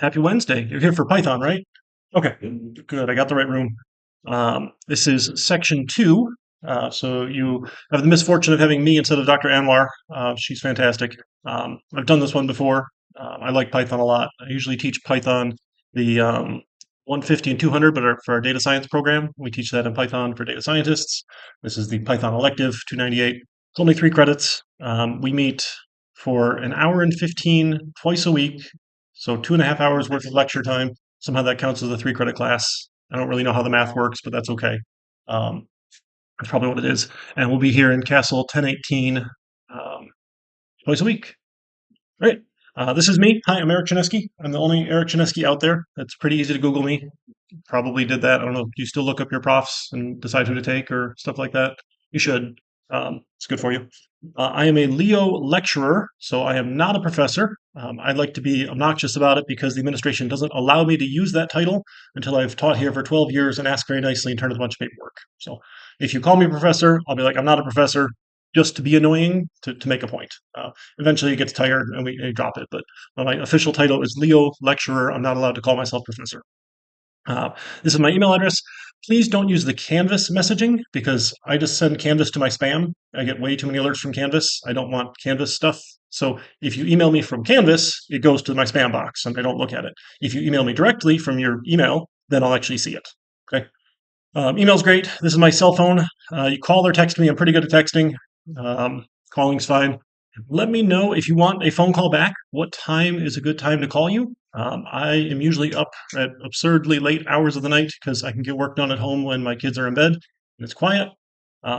Happy Wednesday. You're here for Python, right? Okay, good. I got the right room. This is section two. So you have the misfortune of having me instead of Dr. Anwar. She's fantastic. I've done this one before. I like Python a lot. I usually teach Python the 150 and 200, but for our data science program, we teach that in Python for data scientists. This is the Python elective 298. It's only 3 credits. We meet for an hour and 15 twice a week, so 2.5 hours worth of lecture time. Somehow that counts as a 3 credit class. I don't really know how the math works, but that's okay. Um, that's probably what it is. And we'll be here in Castle 1018 twice a week. Right. This is me. Hi, I'm Eric Chinesky. I'm the only Eric Chinesky out there. It's pretty easy to Google me. Probably did that. I don't know. Do you still look up your profs and decide who to take or stuff like that? You should. It's good for you. I am a Leo lecturer, so I am not a professor. I'd like to be obnoxious about it because the administration doesn't allow me to use that title until I've taught here for 12 years and ask very nicely and turn in a bunch of paperwork. So if you call me a professor, I'll be like, I'm not a professor, just to be annoying to make a point. Eventually it gets tired and we drop it, but my official title is Leo lecturer. I'm not allowed to call myself professor. Uh, this is my email address. Please don't use the Canvas messaging because I just send Canvas to my spam. I get way too many alerts from Canvas. I don't want Canvas stuff. So if you email me from Canvas, it goes to my spam box and I don't look at it. If you email me directly from your email, then I'll actually see it. Okay. Email's great. This is my cell phone. You call or text me. I'm pretty good at texting. Calling's fine. Let me know if you want a phone call back. What time is a good time to call you? I am usually up at absurdly late hours of the night because I can get work done at home when my kids are in bed and it's quiet.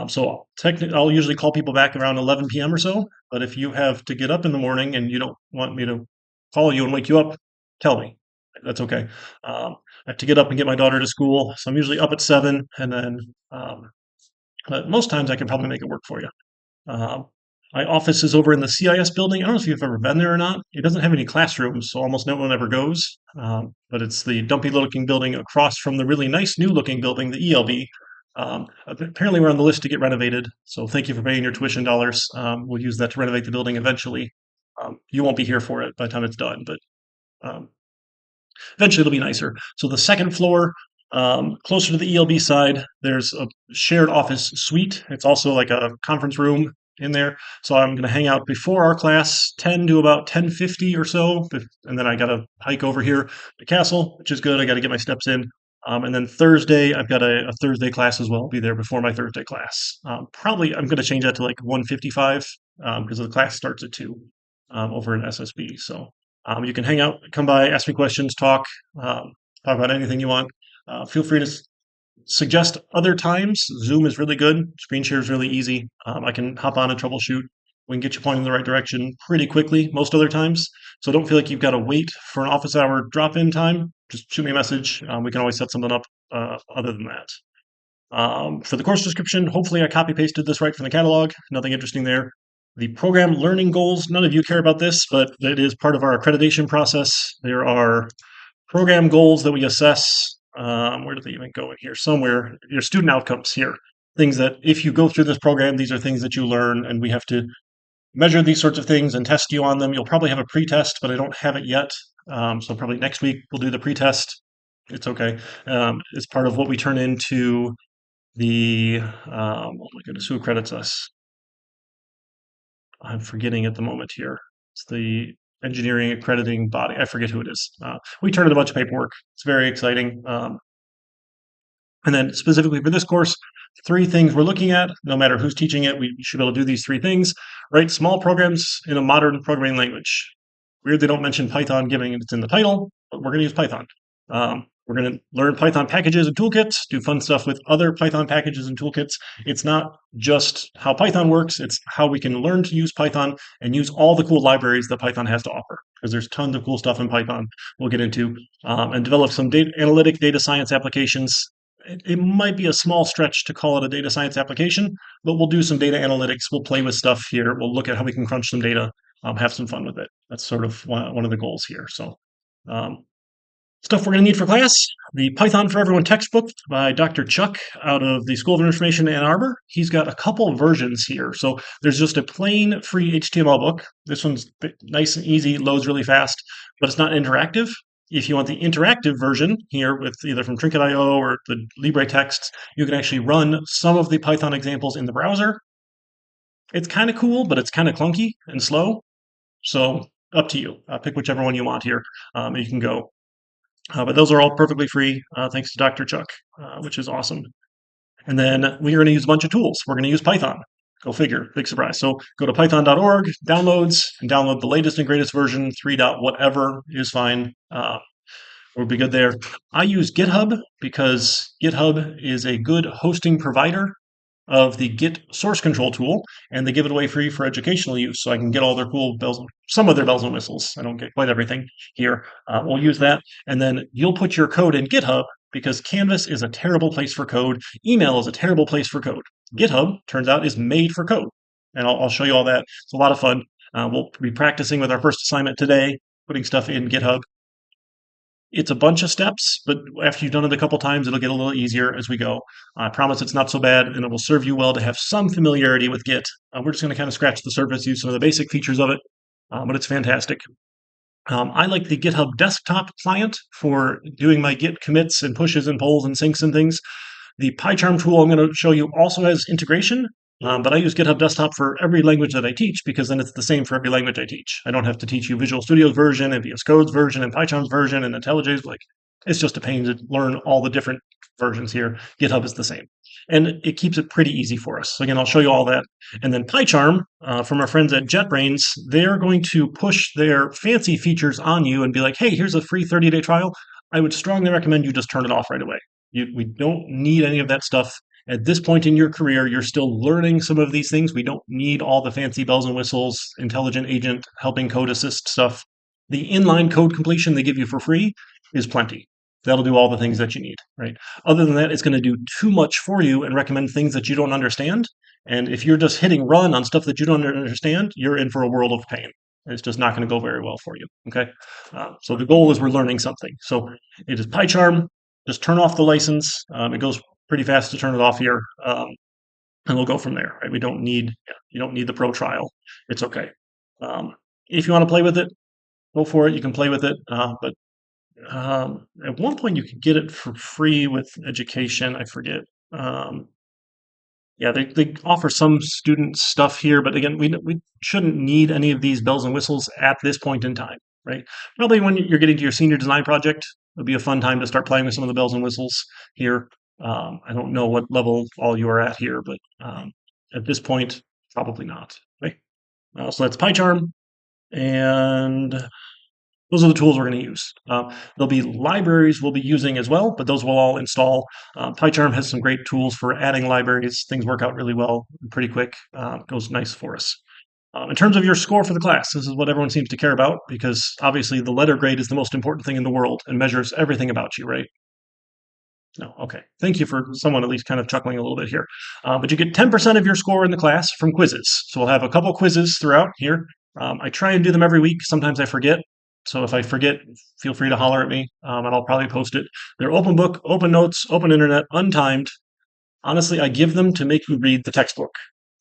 So technically, I'll usually call people back around 11 p.m. or so. But if you have to get up in the morning and you don't want me to call you and wake you up, tell me. That's okay. I have to get up and get my daughter to school, so I'm usually up at 7, and then but most times I can probably make it work for you. Um, my office is over in the CIS building. I don't know if you've ever been there or not. It doesn't have any classrooms, so almost no one ever goes. But it's the dumpy looking building across from the really nice new looking building, the ELB. Apparently, we're on the list to get renovated. So thank you for paying your tuition dollars. We'll use that to renovate the building eventually. You won't be here for it by the time it's done, but um, eventually it'll be nicer. So the second floor, closer to the ELB side, there's a shared office suite. It's also like a conference room in there. So I'm going to hang out before our class, 10 to about 10:50 or so, and then I got to hike over here to Castle, which is good. I got to get my steps in. And then Thursday, I've got a Thursday class as well. I'll be there before my Thursday class. Probably I'm going to change that to like 1:55 because the class starts at 2 over in SSB. So you can hang out, come by, ask me questions, talk about anything you want. Feel free to suggest other times. Zoom is really good. Screen share is really easy. I can hop on and troubleshoot. We can get you pointed in the right direction pretty quickly most other times. So don't feel like you've got to wait for an office hour drop-in time. Just shoot me a message. We can always set something up other than that. For the course description, hopefully I copy pasted this right from the catalog. Nothing interesting there. The program learning goals, none of you care about this, but it is part of our accreditation process. There are program goals that we assess. Where do they even go in here? Somewhere. Your student outcomes here. Things that if you go through this program, these are things that you learn, and we have to measure these sorts of things and test you on them. You'll probably have a pretest, but I don't have it yet. So probably next week we'll do the pretest. It's okay. It's part of what we turn into the, oh my goodness, who accredits us? I'm forgetting at the moment here. It's the engineering accrediting body. I forget who it is. We turn in a bunch of paperwork. It's very exciting. And then specifically for this course, 3 things we're looking at. No matter who's teaching it, we should be able to do these 3 things. Write small programs in a modern programming language. Weird they don't mention Python given it's in the title, but we're going to use Python. We're going to learn Python packages and toolkits, do fun stuff with other Python packages and toolkits. It's not just how Python works, it's how we can learn to use Python and use all the cool libraries that Python has to offer, because there's tons of cool stuff in Python we'll get into, and develop some analytic data science applications. It might be a small stretch to call it a data science application, but we'll do some data analytics. We'll play with stuff here. We'll look at how we can crunch some data, have some fun with it. That's sort of one of the goals here. So stuff we're going to need for class, the Python for Everyone textbook by Dr. Chuck out of the School of Information in Ann Arbor. He's got a couple versions here. So there's just a plain free HTML book. This one's nice and easy, loads really fast, but it's not interactive. If you want the interactive version here with either from Trinket.io or the LibreTexts, you can actually run some of the Python examples in the browser. It's kind of cool, but it's kind of clunky and slow. So up to you. Pick whichever one you want here. You can go. But those are all perfectly free, thanks to Dr. Chuck, which is awesome. And then we are going to use a bunch of tools. We're going to use Python. Go figure. Big surprise. So go to python.org, downloads, and download the latest and greatest version, 3. Whatever is fine. We'll be good there. I use GitHub because GitHub is a good hosting provider of the Git source control tool, and they give it away free for educational use. So I can get all their cool bells, some of their bells and whistles. I don't get quite everything here. We'll use that, and then you'll put your code in GitHub because Canvas is a terrible place for code. Email is a terrible place for code. GitHub turns out is made for code, and I'll show you all that. It's a lot of fun. We'll be practicing with our first assignment today, putting stuff in GitHub. It's a bunch of steps, but after you've done it a couple times, it'll get a little easier as we go. I promise it's not so bad, and it will serve you well to have some familiarity with Git. We're just going to kind of scratch the surface, use some of the basic features of it, but it's fantastic. I like the GitHub desktop client for doing my Git commits and pushes and pulls and syncs and things. The PyCharm tool I'm going to show you also has integration, but I use GitHub Desktop for every language that I teach because then it's the same for every language I teach. I don't have to teach you Visual Studio's version and VS Code's version and PyCharm's version and IntelliJ's. It's just a pain to learn all the different versions here. GitHub is the same. And it keeps it pretty easy for us. So again, I'll show you all that. And then PyCharm, from our friends at JetBrains, they're going to push their fancy features on you and be like, hey, here's a free 30-day trial. I would strongly recommend you just turn it off right away. We don't need any of that stuff. At this point in your career, you're still learning some of these things. We don't need all the fancy bells and whistles, intelligent agent, helping code assist stuff. The inline code completion they give you for free is plenty. That'll do all the things that you need, right? Other than that, it's going to do too much for you and recommend things that you don't understand. And if you're just hitting run on stuff that you don't understand, you're in for a world of pain. It's just not going to go very well for you, okay? So the goal is we're learning something. So it is PyCharm. Just turn off the license. It goes pretty fast to turn it off here, and we'll go from there. Right? You don't need the pro trial. It's okay. If you want to play with it, go for it. You can play with it, but at one point you could get it for free with education. I forget. Yeah, they offer some student stuff here, but again, we shouldn't need any of these bells and whistles at this point in time, right? Probably when you're getting to your senior design project, it'll be a fun time to start playing with some of the bells and whistles here. I don't know what level all you are at here, but at this point, probably not. Right? So that's PyCharm, and those are the tools we're going to use. There'll be libraries we'll be using as well, but those will all install. PyCharm has some great tools for adding libraries. Things work out really well, pretty quick. Goes nice for us. In terms of your score for the class, this is what everyone seems to care about because obviously the letter grade is the most important thing in the world and measures everything about you, right? No, okay. Thank you for someone at least kind of chuckling a little bit here. But you get 10% of your score in the class from quizzes. So we'll have a couple quizzes throughout here. I try and do them every week. Sometimes I forget. So if I forget, feel free to holler at me, and I'll probably post it. They're open book, open notes, open internet, untimed. Honestly, I give them to make you read the textbook.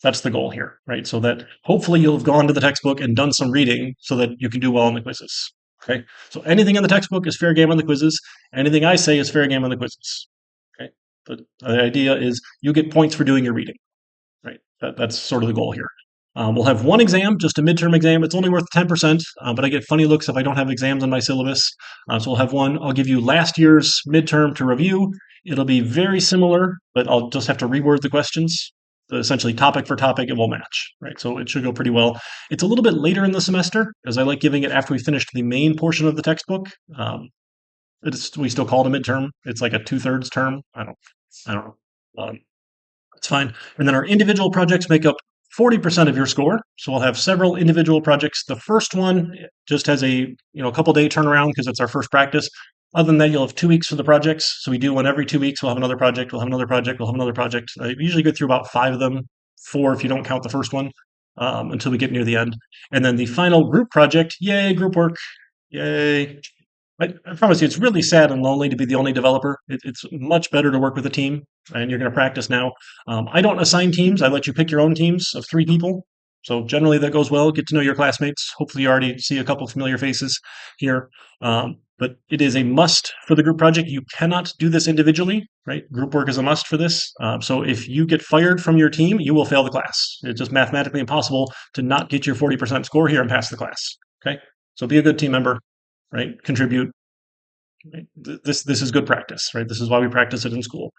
That's the goal here, right? So that hopefully you'll have gone to the textbook and done some reading so that you can do well in the quizzes. Okay, so anything in the textbook is fair game on the quizzes. Anything I say is fair game on the quizzes. Okay, but the idea is you get points for doing your reading, right? That's sort of the goal here. We'll have one exam, just a midterm exam. It's only worth 10%, but I get funny looks if I don't have exams on my syllabus. So we'll have one. I'll give you last year's midterm to review. It'll be very similar, but I'll just have to reword the questions. So essentially, topic for topic, it will match, right? So it should go pretty well. It's a little bit later in the semester, because I like giving it after we finished the main portion of the textbook. We still call it a midterm. It's like a 2/3 term. I don't know. It's fine. And then our individual projects make up 40% of your score. So we'll have several individual projects. The first one just has a couple day turnaround because it's our first practice. Other than that, you'll have 2 weeks for the projects. So we do one every 2 weeks. We'll have another project. We'll have another project. We'll have another project. I usually go through about 5 of them, 4 if you don't count the first one, until we get near the end. And then the final group project, yay, group work, yay. I promise you, it's really sad and lonely to be the only developer. It's much better to work with a team, and you're going to practice now. I don't assign teams. I let you pick your own teams of 3 people. So generally that goes well. Get to know your classmates. Hopefully you already see a couple familiar faces here. but it is a must for the group project. You cannot do this individually, right? Group work is a must for this. So if you get fired from your team, you will fail the class. It's just mathematically impossible to not get your 40% score here and pass the class. Okay, so be a good team member, right? Contribute. Right? This is good practice, right? This is why we practice it in school.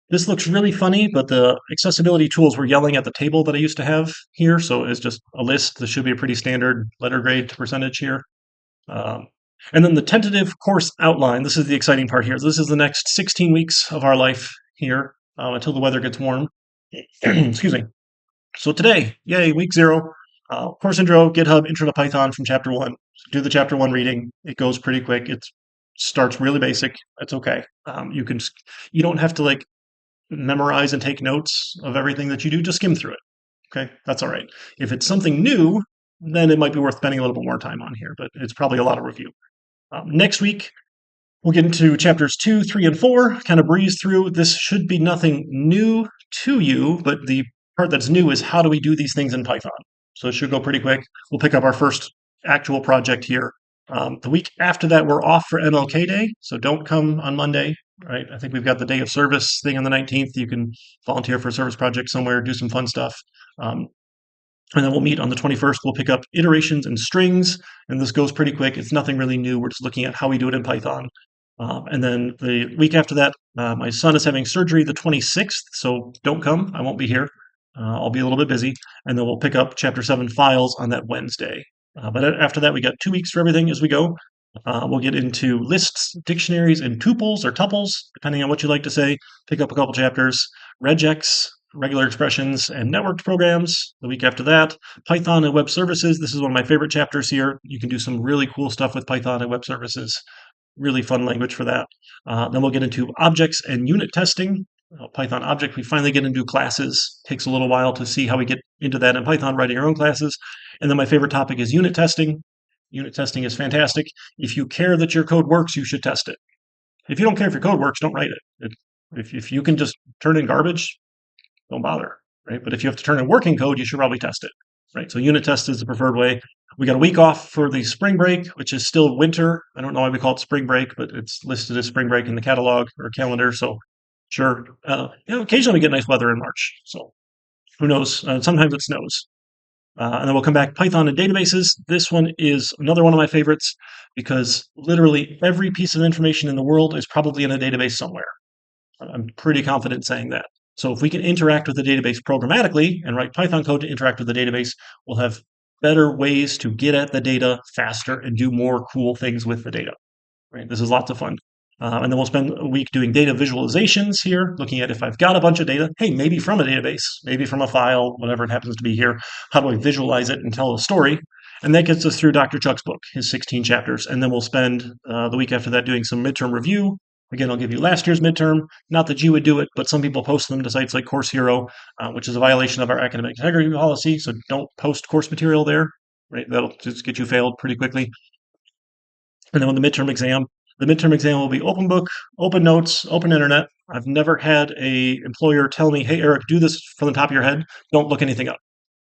This looks really funny, but the accessibility tools were yelling at the table that I used to have here. So it's just a list. This should be a pretty standard letter grade to percentage here. Um, and then the tentative course outline. This is the exciting part here. This is the next 16 weeks of our life here until the weather gets warm. Excuse me. So today, yay, week 0, course intro, GitHub, intro to Python from chapter 1. Do the chapter 1 reading. It goes pretty quick. It starts really basic. That's okay. You don't have to like memorize and take notes of everything that you do. Just skim through it. Okay, that's all right. If it's something new, then it might be worth spending a little bit more time on here, but it's probably a lot of review. Next week, we'll get into chapters 2, 3, and 4, kind of breeze through. This should be nothing new to you, but the part that's new is how do we do these things in Python? So it should go pretty quick. We'll pick up our first actual project here. The week after that, we're off for MLK Day, so don't come on Monday, right? I think we've got the day of service thing on the 19th. You can volunteer for a service project somewhere, do some fun stuff. And then we'll meet on the 21st. We'll pick up iterations and strings, and this goes pretty quick. It's nothing really new. We're just looking at how we do it in Python. And then the week after that, my son is having surgery the 26th, so don't come. I won't be here. I'll be a little bit busy. And then we'll pick up Chapter 7 files on that Wednesday. But after that, we got 2 weeks for everything as we go. We'll get into lists, dictionaries, and tuples or tuples, depending on what you like to say. Pick up a couple chapters. Regex, regular expressions, and networked programs. The week after that, Python and web services. This is one of my favorite chapters here. You can do some really cool stuff with Python and web services. Really fun language for that. Then we'll get into objects and unit testing. Python object, we finally get into classes. Takes a little while to see how we get into that in Python, writing our own classes. And then my favorite topic is unit testing. Unit testing is fantastic. If you care that your code works, you should test it. If you don't care if your code works, don't write it. If you can just turn in garbage, don't bother, right? But if you have to turn in working code, you should probably test it, right? So unit test is the preferred way. We got a week off for the spring break, which is still winter. I don't know why we call it spring break, but it's listed as spring break in the catalog or calendar. So sure, occasionally we get nice weather in March. So who knows? Sometimes it snows. And then we'll come back Python and databases. This one is another one of my favorites because literally every piece of information in the world is probably in a database somewhere. I'm pretty confident saying that. So if we can interact with the database programmatically and write Python code to interact with the database, we'll have better ways to get at the data faster and do more cool things with the data. Right? This is lots of fun. And then we'll spend a week doing data visualizations here, looking at if I've got a bunch of data, hey, maybe from a database, maybe from a file, whatever it happens to be here, how do I visualize it and tell a story? And that gets us through Dr. Chuck's book, his 16 chapters. And then we'll spend the week after that doing some midterm review. Again, I'll give you last year's midterm. Not that you would do it, but some people post them to sites like Course Hero, which is a violation of our academic integrity policy. So don't post course material there, right? That'll just get you failed pretty quickly. And then with the midterm exam will be open book, open notes, open internet. I've never had a employer tell me, hey, Eric, do this from the top of your head. Don't look anything up.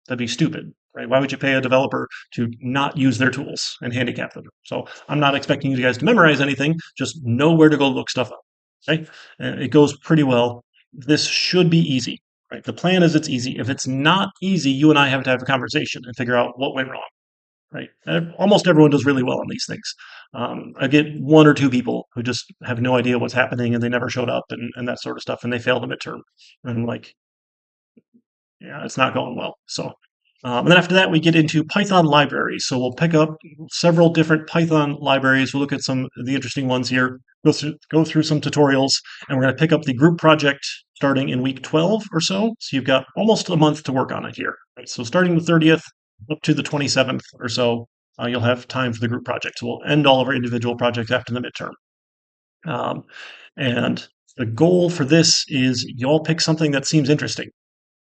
That'd be stupid, right? Why would you pay a developer to not use their tools and handicap them? So I'm not expecting you guys to memorize anything. Just know where to go look stuff up. Okay, and it goes pretty well. This should be easy, right? The plan is it's easy. If it's not easy, you and I have to have a conversation and figure out what went wrong. Right? Almost everyone does really well on these things. I get 1 or 2 people who just have no idea what's happening and they never showed up and that sort of stuff, and they fail the midterm. And I'm like, yeah, it's not going well. So, and then after that, we get into Python libraries. So we'll pick up several different Python libraries. We'll look at some of the interesting ones here, go through some tutorials, and we're going to pick up the group project starting in week 12 or so. So you've got almost a month to work on it here. Right? So starting the 30th, up to the 27th or so, you'll have time for the group project. So we'll end all of our individual projects after the midterm. And the goal for this is y'all pick something that seems interesting.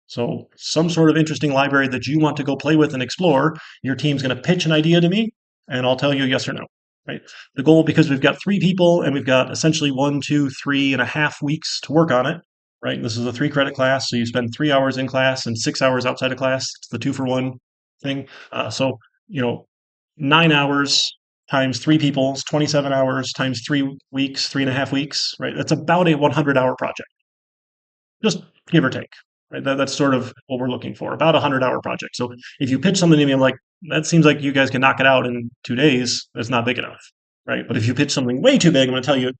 So some sort of interesting library that you want to go play with and explore. Your team's going to pitch an idea to me, and I'll tell you yes or no. Right? The goal, because we've got 3 people and we've got essentially 1, 2, 3.5 weeks to work on it. Right? This is a 3-credit class, so you spend 3 hours in class and 6 hours outside of class. It's the 2-for-1 thing. So 9 hours times 3 people is 27 hours times 3 weeks, 3.5 weeks, right? That's about a 100-hour project, just give or take. Right? That's sort of what we're looking for, about a 100-hour project. So if you pitch something to me, I'm like, that seems like you guys can knock it out in 2 days. That's not big enough, right? But if you pitch something way too big, I'm going to tell you,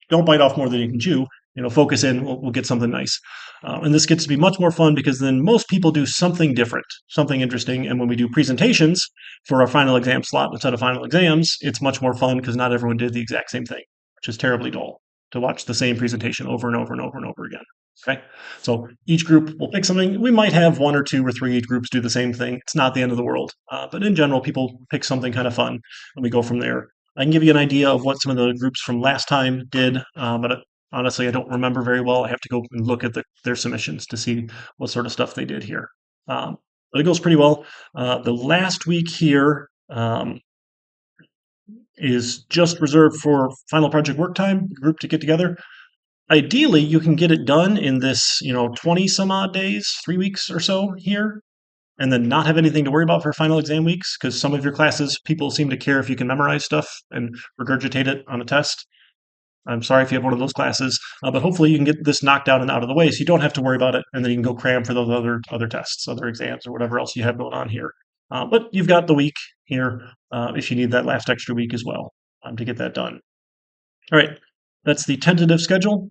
don't bite off more than you can chew. Focus in. We'll get something nice. And this gets to be much more fun because then most people do something different, something interesting. And when we do presentations for our final exam slot instead of final exams, it's much more fun because not everyone did the exact same thing, which is terribly dull to watch the same presentation over and over and over and over again. Okay, so each group will pick something. We might have 1 or 2 or 3 groups do the same thing. It's not the end of the world, but in general, people pick something kind of fun, and we go from there. I can give you an idea of what some of the groups from last time did, but honestly, I don't remember very well. I have to go and look at their submissions to see what sort of stuff they did here. But it goes pretty well. The last week here is just reserved for final project work time, group to get together. Ideally, you can get it done in this, 20 some odd days, 3 weeks or so here, and then not have anything to worry about for final exam weeks, because some of your classes, people seem to care if you can memorize stuff and regurgitate it on a test. I'm sorry if you have one of those classes, but hopefully you can get this knocked out and out of the way so you don't have to worry about it, and then you can go cram for those other tests, other exams, or whatever else you have going on here. But you've got the week here if you need that last extra week as well to get that done. All right, that's the tentative schedule.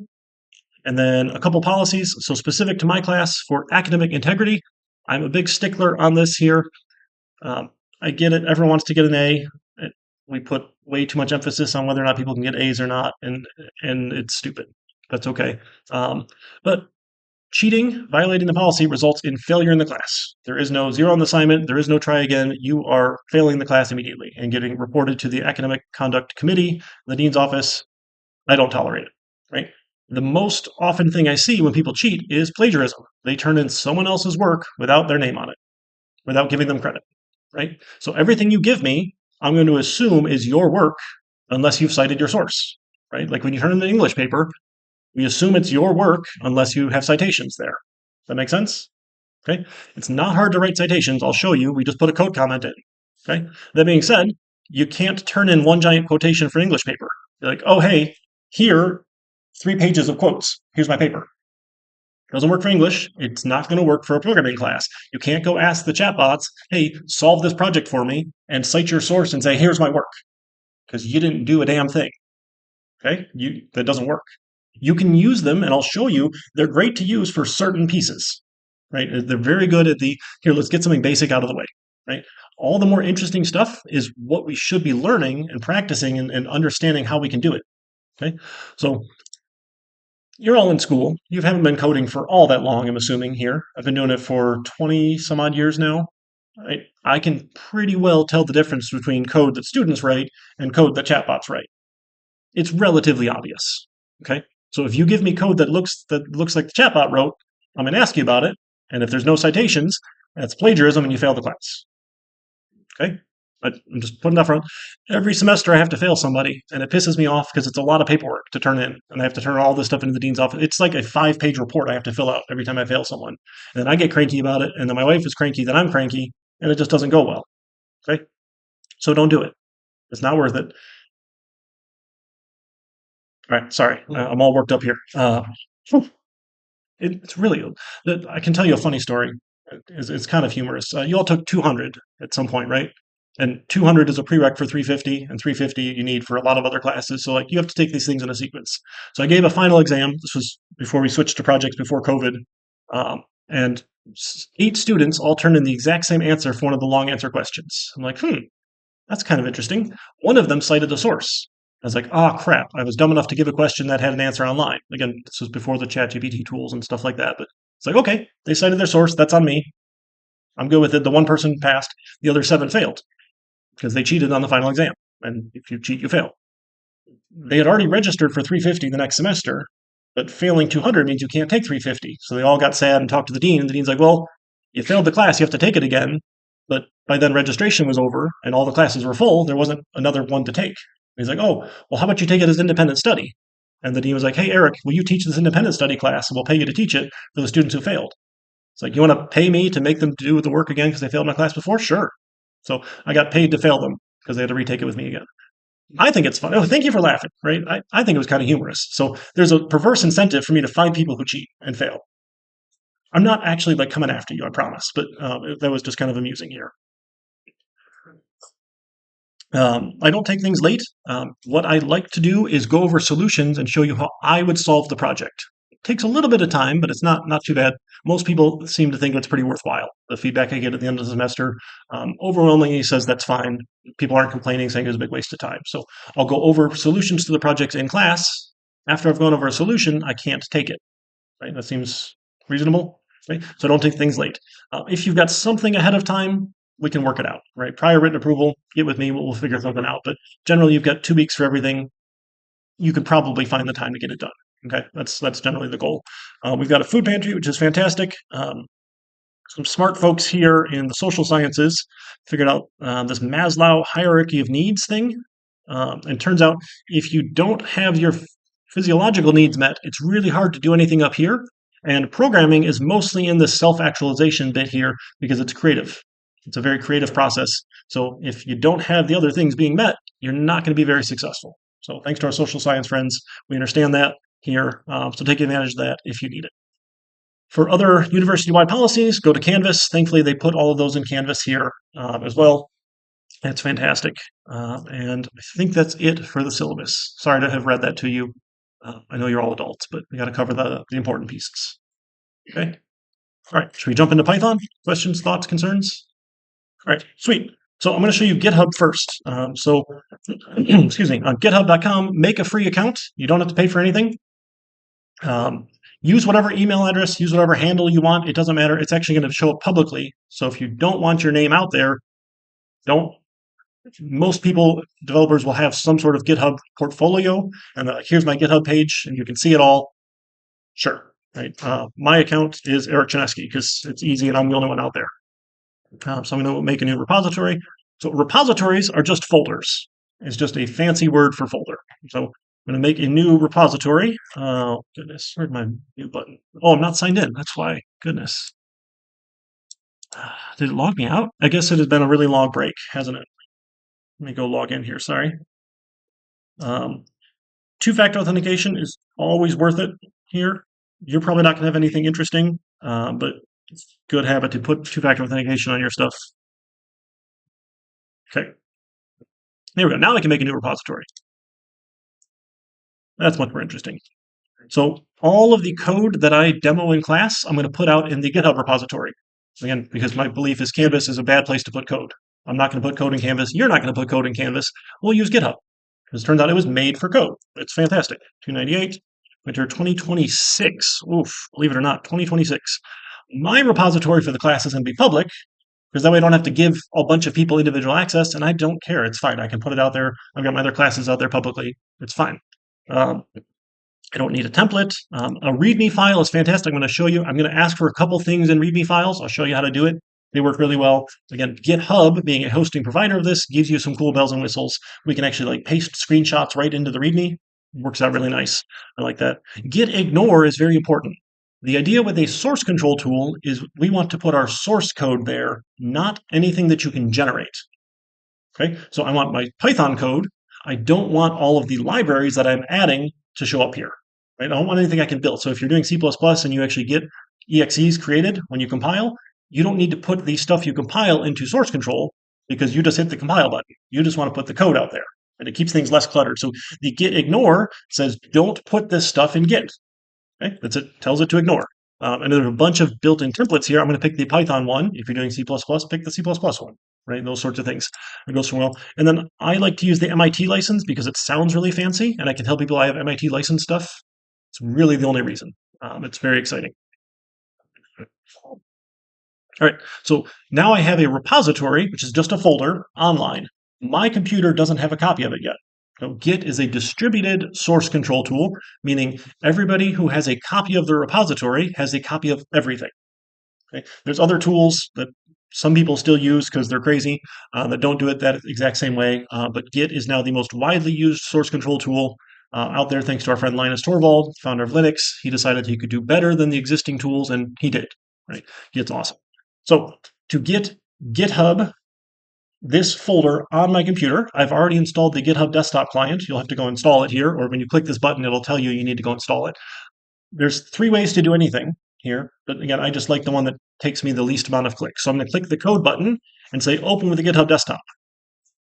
And then a couple policies. So specific to my class for academic integrity, I'm a big stickler on this here. I get it. Everyone wants to get an A. We put way too much emphasis on whether or not people can get A's or not, and it's stupid. That's okay. But cheating, violating the policy, results in failure in the class. There is no 0 on the assignment. There is no try again. You are failing the class immediately and getting reported to the Academic Conduct Committee, the dean's office. I don't tolerate it, right? The most often thing I see when people cheat is plagiarism. They turn in someone else's work without their name on it, without giving them credit, right? So everything you give me, I'm going to assume is your work unless you've cited your source, right? Like when you turn in an English paper, we assume it's your work unless you have citations there. Does that make sense? Okay. It's not hard to write citations. I'll show you. We just put a code comment in. Okay. That being said, you can't turn in one giant quotation for an English paper. You're like, oh, hey, here, 3 pages of quotes. Here's my paper. It doesn't work for English. It's not going to work for a programming class. You can't go ask the chatbots, hey, solve this project for me, and cite your source and say, here's my work, because you didn't do a damn thing. Okay? That doesn't work. You can use them, and I'll show you. They're great to use for certain pieces, right? They're very good at here, let's get something basic out of the way, right? All the more interesting stuff is what we should be learning and practicing and understanding how we can do it, okay? So you're all in school. You haven't been coding for all that long, I'm assuming here. I've been doing it for 20 some odd years now. Right? I can pretty well tell the difference between code that students write and code that chatbots write. It's relatively obvious, okay? So if you give me code that looks like the chatbot wrote, I'm going to ask you about it, and if there's no citations, that's plagiarism and you fail the class. Okay? But I'm just putting that front. Every semester I have to fail somebody, and it pisses me off because it's a lot of paperwork to turn in, and I have to turn all this stuff into the dean's office. It's like a 5-page report I have to fill out every time I fail someone. And then I get cranky about it, and then my wife is cranky, then I'm cranky, and it just doesn't go well. Okay? So don't do it. It's not worth it. All right, sorry, I'm all worked up here. It's really, I can tell you a funny story. It's kind of humorous. You all took 200 at some point, right? And 200 is a prereq for 350, and 350 you need for a lot of other classes. So like you have to take these things in a sequence. So I gave a final exam. This was before we switched to projects before COVID. And 8 students all turned in the exact same answer for one of the long answer questions. I'm like, that's kind of interesting. One of them cited a source. I was like, crap, I was dumb enough to give a question that had an answer online. Again, this was before the ChatGPT tools and stuff like that. But it's like, okay, they cited their source. That's on me. I'm good with it. The one person passed. The other 7 failed because they cheated on the final exam. And if you cheat, you fail. They had already registered for 350 the next semester, but failing 200 means you can't take 350. So they all got sad and talked to the dean. And the dean's like, well, you failed the class. You have to take it again. But by then registration was over and all the classes were full. There wasn't another one to take. He's like, oh, well, how about you take it as independent study? And the dean was like, hey, Eric, will you teach this independent study class? And we'll pay you to teach it for the students who failed. It's like, you want to pay me to make them do the work again because they failed my class before? Sure. So I got paid to fail them because they had to retake it with me again. I think it's fun. Oh, thank you for laughing, right? I think it was kind of humorous. So there's a perverse incentive for me to find people who cheat and fail. I'm not actually like coming after you, I promise, but that was just kind of amusing here. I don't take things late. What I like to do is go over solutions and show you how I would solve the project. It takes a little bit of time, but it's not too bad. Most people seem to think it's pretty worthwhile. The feedback I get at the end of the semester overwhelmingly says that's fine. People aren't complaining, saying it was a big waste of time. So I'll go over solutions to the projects in class. After I've gone over a solution, I can't take it. Right? That seems reasonable. Right? So don't take things late. If you've got something ahead of time, we can work it out, right? Prior written approval, get with me, we'll figure something out. But generally, you've got 2 weeks for everything. You could probably find the time to get it done. Okay, that's generally the goal. We've got a food pantry, which is fantastic. Some smart folks here in the social sciences figured out this Maslow hierarchy of needs thing. And turns out if you don't have your physiological needs met, it's really hard to do anything up here. And programming is mostly in the self-actualization bit here because it's creative. It's a very creative process. So if you don't have the other things being met, you're not going to be very successful. So thanks to our social science friends, we understand that here. So take advantage of that if you need it. For other university-wide policies, go to Canvas. Thankfully, they put all of those in Canvas here as well. That's fantastic. And I think that's it for the syllabus. Sorry to have read that to you. I know you're all adults, but we got to cover the important pieces. Okay. All right. Should we jump into Python? Questions, thoughts, concerns? All right. Sweet. So I'm going to show you GitHub first. Excuse me, on github.com, make a free account. You don't have to pay for anything. Use whatever email address, use whatever handle you want. It doesn't matter. It's actually going to show up publicly. So if you don't want your name out there, don't. Most people, developers, will have some sort of GitHub portfolio, and here's my GitHub page, and you can see it all. Sure, right? My account is Eric Chinesky because it's easy, and I'm the only one out there. So I'm going to make a new repository. So repositories are just folders. It's just a fancy word for folder. So I'm going to make a new repository. Oh, goodness, where's my new button? Oh, I'm not signed in. That's why. Goodness. Did it log me out? I guess it has been a really long break, hasn't it? Let me go log in here. Sorry. Two-factor authentication is always worth it here. You're probably not going to have anything interesting, but it's a good habit to put two-factor authentication on your stuff. Okay. There we go. Now I can make a new repository. That's much more interesting. So all of the code that I demo in class, I'm going to put out in the GitHub repository. Again, because my belief is Canvas is a bad place to put code. I'm not going to put code in Canvas. You're not going to put code in Canvas. We'll use GitHub. Because it turns out it was made for code. It's fantastic. 298, winter 2026. Oof, believe it or not, 2026. My repository for the class is going to be public, because that way I don't have to give a bunch of people individual access, and I don't care. It's fine. I can put it out there. I've got my other classes out there publicly. It's fine. I don't need a template. A README file is fantastic. I'm going to show you. I'm going to ask for a couple things in README files. I'll show you how to do it. They work really well. Again, GitHub, being a hosting provider of this, gives you some cool bells and whistles. We can actually like paste screenshots right into the README. Works out really nice. I like that. Git ignore is very important. The idea with a source control tool is we want to put our source code there, not anything that you can generate. Okay, so I want my Python code. I don't want all of the libraries that I'm adding to show up here. Right? I don't want anything I can build. So if you're doing C++ and you actually get EXEs created when you compile, you don't need to put the stuff you compile into source control because you just hit the compile button. You just want to put the code out there, and it keeps things less cluttered. So the git ignore says, don't put this stuff in Git. Okay, that's it. Tells it to ignore. And there's a bunch of built-in templates here. I'm going to pick the Python one. If you're doing C++, pick the C++ one. Right, those sorts of things. It goes from well. And then I like to use the MIT license because it sounds really fancy, and I can tell people I have MIT license stuff. It's really the only reason. It's very exciting. All right, so now I have a repository, which is just a folder online. My computer doesn't have a copy of it yet. So Git is a distributed source control tool, meaning everybody who has a copy of the repository has a copy of everything. Okay? There's other tools that some people still use because they're crazy that don't do it that exact same way, but Git is now the most widely used source control tool out there, thanks to our friend Linus Torvald, founder of Linux. He decided he could do better than the existing tools, and he did. Right? Git's awesome. So to get GitHub, this folder on my computer. I've already installed the GitHub desktop client. You'll have to go install it here, or when you click this button, it'll tell you you need to go install it. There's 3 ways to do anything here, but again, I just like the one that takes me the least amount of clicks. So I'm going to click the code button and say open with the GitHub desktop.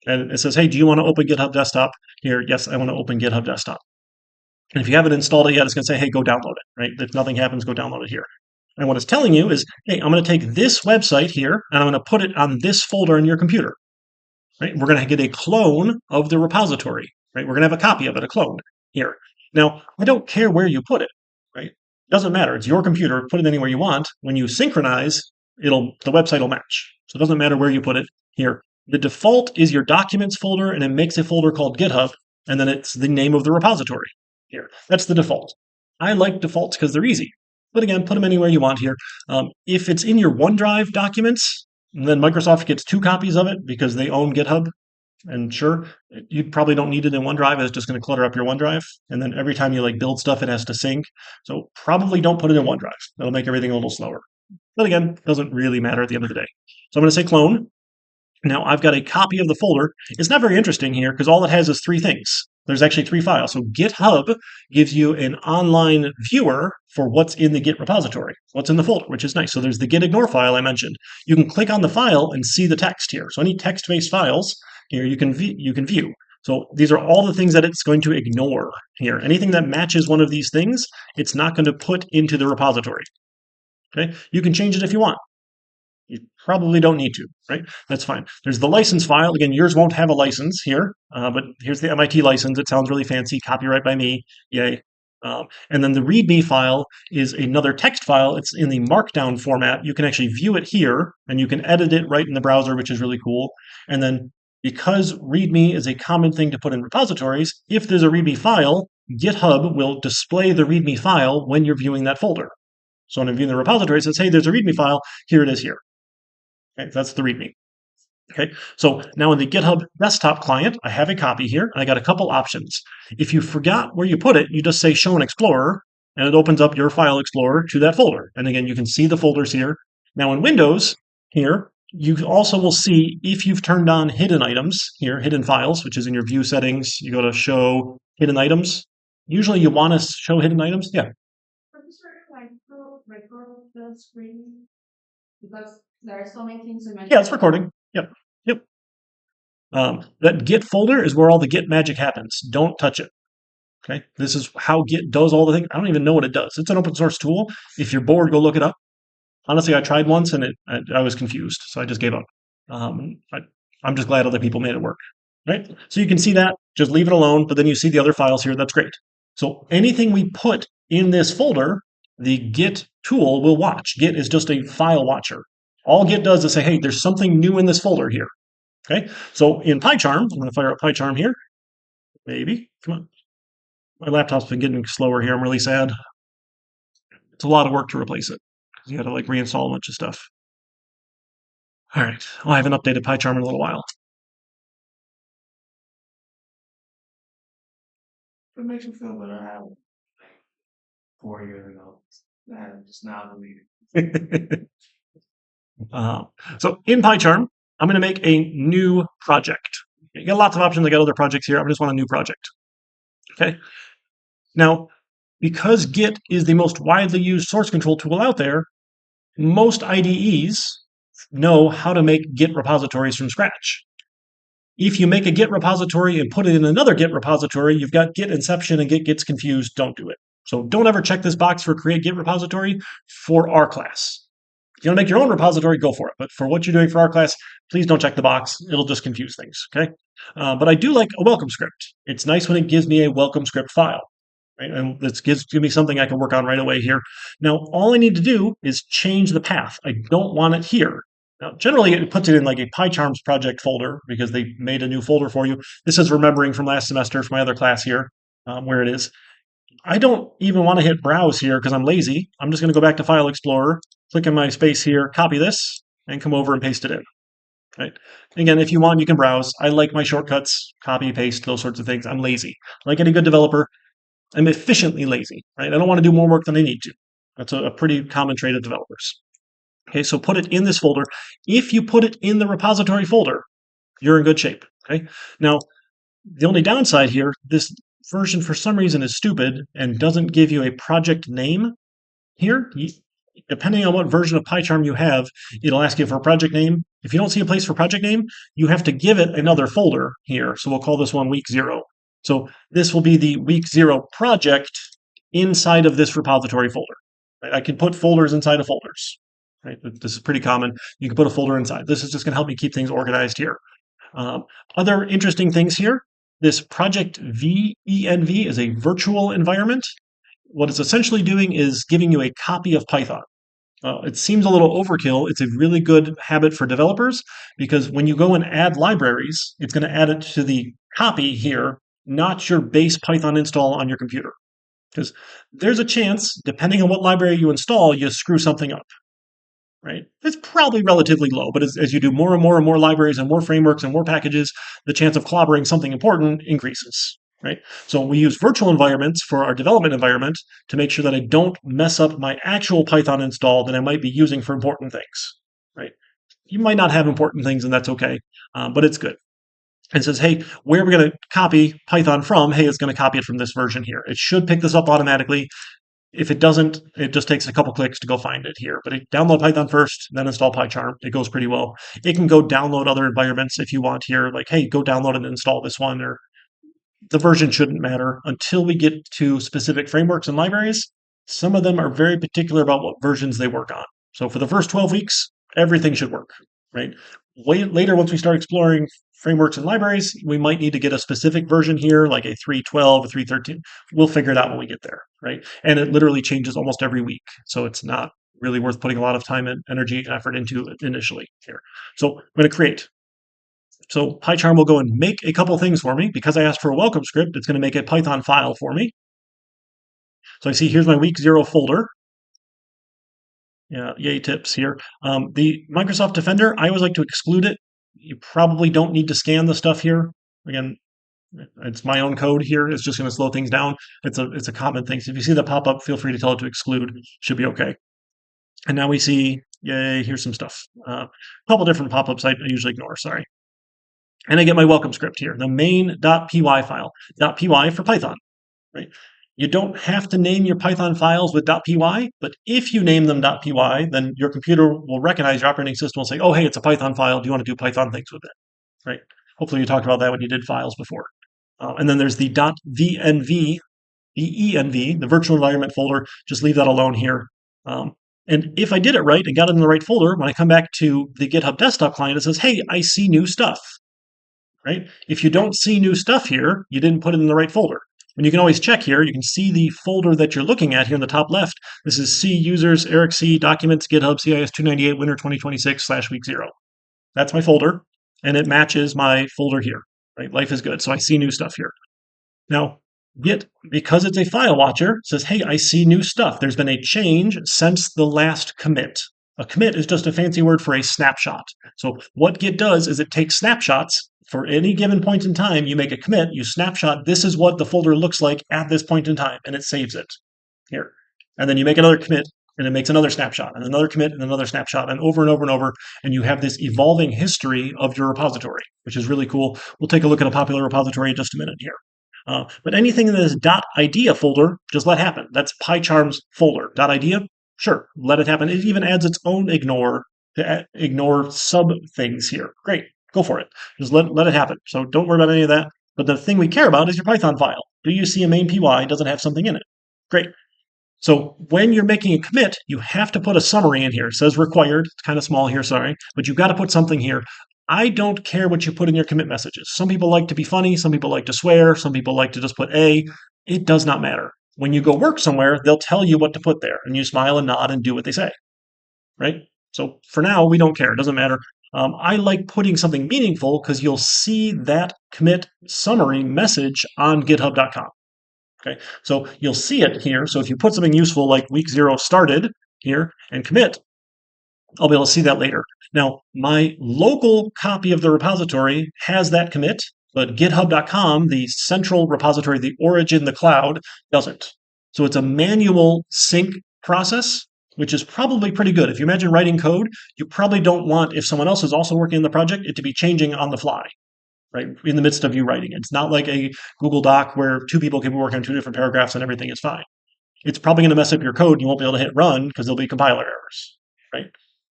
And it says, hey, do you want to open GitHub desktop? Here, yes, I want to open GitHub desktop. And if you haven't installed it yet, it's going to say, hey, go download it, right? If nothing happens, go download it here. And what it's telling you is, hey, I'm going to take this website here and I'm going to put it on this folder in your computer, right? We're going to get a clone of the repository, right? We're going to have a copy of it, a clone here. Now, I don't care where you put it, right? Doesn't matter. It's your computer. Put it anywhere you want. When you synchronize, the website will match. So it doesn't matter where you put it here. The default is your documents folder, and it makes a folder called GitHub, and then it's the name of the repository here. That's the default. I like defaults because they're easy. But again, put them anywhere you want here. If it's in your OneDrive documents, then Microsoft gets 2 copies of it because they own GitHub. And sure, you probably don't need it in OneDrive. It's just going to clutter up your OneDrive. And then every time you build stuff, it has to sync. So probably don't put it in OneDrive. That'll make everything a little slower. But again, doesn't really matter at the end of the day. So I'm going to say clone. Now I've got a copy of the folder. It's not very interesting here because all it has is 3 things. There's actually 3 files. So GitHub gives you an online viewer for what's in the Git repository, what's in the folder, which is nice. So there's the git ignore file I mentioned. You can click on the file and see the text here. So any text-based files here you can view. So these are all the things that it's going to ignore here. Anything that matches one of these things, it's not going to put into the repository. Okay, you can change it if you want. You probably don't need to, right? That's fine. There's the license file. Again, yours won't have a license here, but here's the MIT license. It sounds really fancy. Copyright by me. Yay. And then the README file is another text file. It's in the Markdown format. You can actually view it here, and you can edit it right in the browser, which is really cool. And then because README is a common thing to put in repositories, if there's a README file, GitHub will display the README file when you're viewing that folder. So when I'm viewing the repository, it says, hey, there's a README file. Here it is here. Okay, that's the README. Okay, so now in the GitHub desktop client, I have a copy here, and I got a couple options. If you forgot where you put it, you just say Show in Explorer, and it opens up your file explorer to that folder. And again, you can see the folders here. Now in Windows, here, you also will see if you've turned on hidden items here, hidden files, which is in your view settings. You go to Show Hidden Items. Usually you want to show hidden items. Yeah. Record the screen because there are so many things in my. Yeah, it's recording. Yep. That Git folder is where all the Git magic happens. Don't touch it. Okay. This is how Git does all the things. I don't even know what it does. It's an open source tool. If you're bored, go look it up. Honestly, I tried once and I was confused, so I just gave up. I'm just glad other people made it work. Right. So you can see that. Just leave it alone. But then you see the other files here. That's great. So anything we put in this folder, the Git tool will watch. Git is just a file watcher. All Git does is say, hey, there's something new in this folder here. Okay, so in PyCharm, I'm going to fire up PyCharm here. Maybe. Come on. My laptop's been getting slower here. I'm really sad. It's a lot of work to replace it. You got to reinstall a bunch of stuff. All right. Well, I haven't updated PyCharm in a little while. What makes you feel better? I have 4 years ago. I'm just now deleted. So in PyCharm, I'm going to make a new project. You got lots of options. I got other projects here. I just want a new project. Okay. Now, because Git is the most widely used source control tool out there, most IDEs know how to make Git repositories from scratch. If you make a Git repository and put it in another Git repository, you've got Git inception and Git gets confused. Don't do it. So don't ever check this box for create Git repository for our class. If you want to make your own repository, go for it. But for what you're doing for our class, please don't check the box. It'll just confuse things, okay? But I do like a welcome script. It's nice when it gives me a welcome script file. Right? And this gives me something I can work on right away here. Now, all I need to do is change the path. I don't want it here. Now, generally, it puts it in a PyCharms project folder because they made a new folder for you. This is remembering from last semester from my other class here, where it is. I don't even want to hit browse here because I'm lazy. I'm just going to go back to File Explorer, click in my space here, copy this, and come over and paste it in. Right? Again, if you want, you can browse. I like my shortcuts, copy, paste, those sorts of things. I'm lazy. Like any good developer, I'm efficiently lazy. Right? I don't want to do more work than I need to. That's a pretty common trait of developers. Okay, so put it in this folder. If you put it in the repository folder, you're in good shape. Okay. Now, the only downside here, this version for some reason is stupid and doesn't give you a project name here. Depending on what version of PyCharm you have, it'll ask you for a project name. If you don't see a place for project name, you have to give it another folder here. So we'll call this one week 0. So this will be the week 0 project inside of this repository folder. I can put folders inside of folders. Right? This is pretty common. You can put a folder inside. This is just going to help me keep things organized here. Other interesting things here. This project VENV is a virtual environment. What it's essentially doing is giving you a copy of Python. It seems a little overkill. It's a really good habit for developers because when you go and add libraries, it's going to add it to the copy here, not your base Python install on your computer. Because there's a chance, depending on what library you install, you screw something up. Right? It's probably relatively low, but as you do more and more libraries and more frameworks and more packages, the chance of clobbering something important increases. Right? So we use virtual environments for our development environment to make sure that I don't mess up my actual Python install that I might be using for important things. Right? You might not have important things, and that's okay, but it's good. It says, hey, where are we going to copy Python from? Hey, it's going to copy it from this version here. It should pick this up automatically. If it doesn't, it just takes a couple clicks to go find it here. But download Python first, then install PyCharm. It goes pretty well. It can go download other environments if you want here. Like, hey, go download and install this one. Or the version shouldn't matter until we get to specific frameworks and libraries. Some of them are very particular about what versions they work on. So for the first 12 weeks, everything should work, right? Later, once we start exploring frameworks and libraries, we might need to get a specific version here, like a 3.12 or 3.13. We'll figure it out when we get there, right? And it literally changes almost every week. So it's not really worth putting a lot of time and energy and effort into initially here. So I'm going to create. So PyCharm will go and make a couple things for me. Because I asked for a welcome script, it's going to make a Python file for me. So I see here's my week 0 folder. Yeah, yay tips here. The Microsoft Defender, I always like to exclude it. You probably don't need to scan the stuff here. Again, it's my own code here. It's just going to slow things down. It's a common thing. So if you see the pop-up, feel free to tell it to exclude. Should be okay. And now we see, yay, here's some stuff. A couple different pop-ups I usually ignore, sorry. And I get my welcome script here, the main.py file. .py for Python, right? You don't have to name your Python files with .py, but if you name them .py, then your computer will recognize your operating system will say, oh, hey, it's a Python file. Do you want to do Python things with it, right? Hopefully you talked about that when you did files before. And then there's the .venv, the virtual environment folder. Just leave that alone here. And if I did it right and got it in the right folder, when I come back to the GitHub desktop client, it says, hey, I see new stuff, right? If you don't see new stuff here, you didn't put it in the right folder. And you can always check here. You can see the folder that you're looking at here in the top left. This is C users, Eric C, documents, GitHub, CIS 298, winter 2026 /week 0. That's my folder, and it matches my folder here, right? Life is good. So I see new stuff here. Now, Git, because it's a file watcher, says, hey, I see new stuff. There's been a change since the last commit. A commit is just a fancy word for a snapshot. So what Git does is it takes snapshots. For any given point in time, you make a commit, you snapshot, this is what the folder looks like at this point in time, and it saves it here. And then you make another commit, and it makes another snapshot, and another commit, and another snapshot, and over and over and over, and you have this evolving history of your repository, which is really cool. We'll take a look at a popular repository in just a minute here. But anything in this .idea folder, just let happen. That's PyCharm's folder. .idea, sure, let it happen. It even adds its own ignore to ignore sub things here. Great. Go for it. Just let it happen. So don't worry about any of that. But the thing we care about is your Python file. Do you see a main py? Does it have something in it? Great. So when you're making a commit, you have to put a summary in here. It says required. It's kind of small here, sorry. But you've got to put something here. I don't care what you put in your commit messages. Some people like to be funny. Some people like to swear. Some people like to just put A. It does not matter. When you go work somewhere, they'll tell you what to put there. And you smile and nod and do what they say. Right? So for now, we don't care. It doesn't matter. I like putting something meaningful because you'll see that commit summary message on github.com. Okay, so you'll see it here. So if you put something useful like week 0 started here and commit, I'll be able to see that later. Now, my local copy of the repository has that commit, but github.com, the central repository, the origin, the cloud, doesn't. So it's a manual sync process, which is probably pretty good. If you imagine writing code, you probably don't want, if someone else is also working in the project, it to be changing on the fly. right? In the midst of you writing it. It's not like a Google Doc where two people can be working on two different paragraphs and everything is fine. It's probably going to mess up your code. You won't be able to hit run because there'll be compiler errors, right?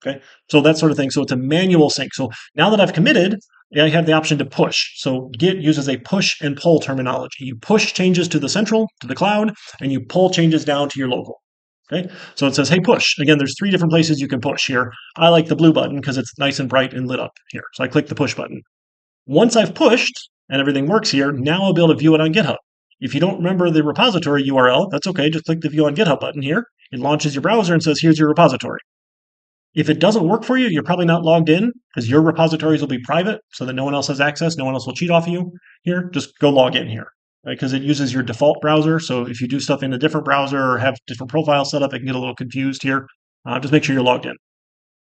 Okay. So that sort of thing. So it's a manual sync. So now that I've committed, I have the option to push. So Git uses a push and pull terminology. You push changes to the central, to the cloud, and you pull changes down to your local. Okay. So it says, hey, push. Again, there's 3 different places you can push here. I like the blue button because it's nice and bright and lit up here. So I click the push button. Once I've pushed and everything works here, now I'll be able to view it on GitHub. If you don't remember the repository URL, that's okay. Just click the View on GitHub button here. It launches your browser and says, here's your repository. If it doesn't work for you, you're probably not logged in because your repositories will be private so that no one else has access. No one else will cheat off you here. Just go log in here, right? Because it uses your default browser. So if you do stuff in a different browser or have different profiles set up, it can get a little confused here. Just make sure you're logged in.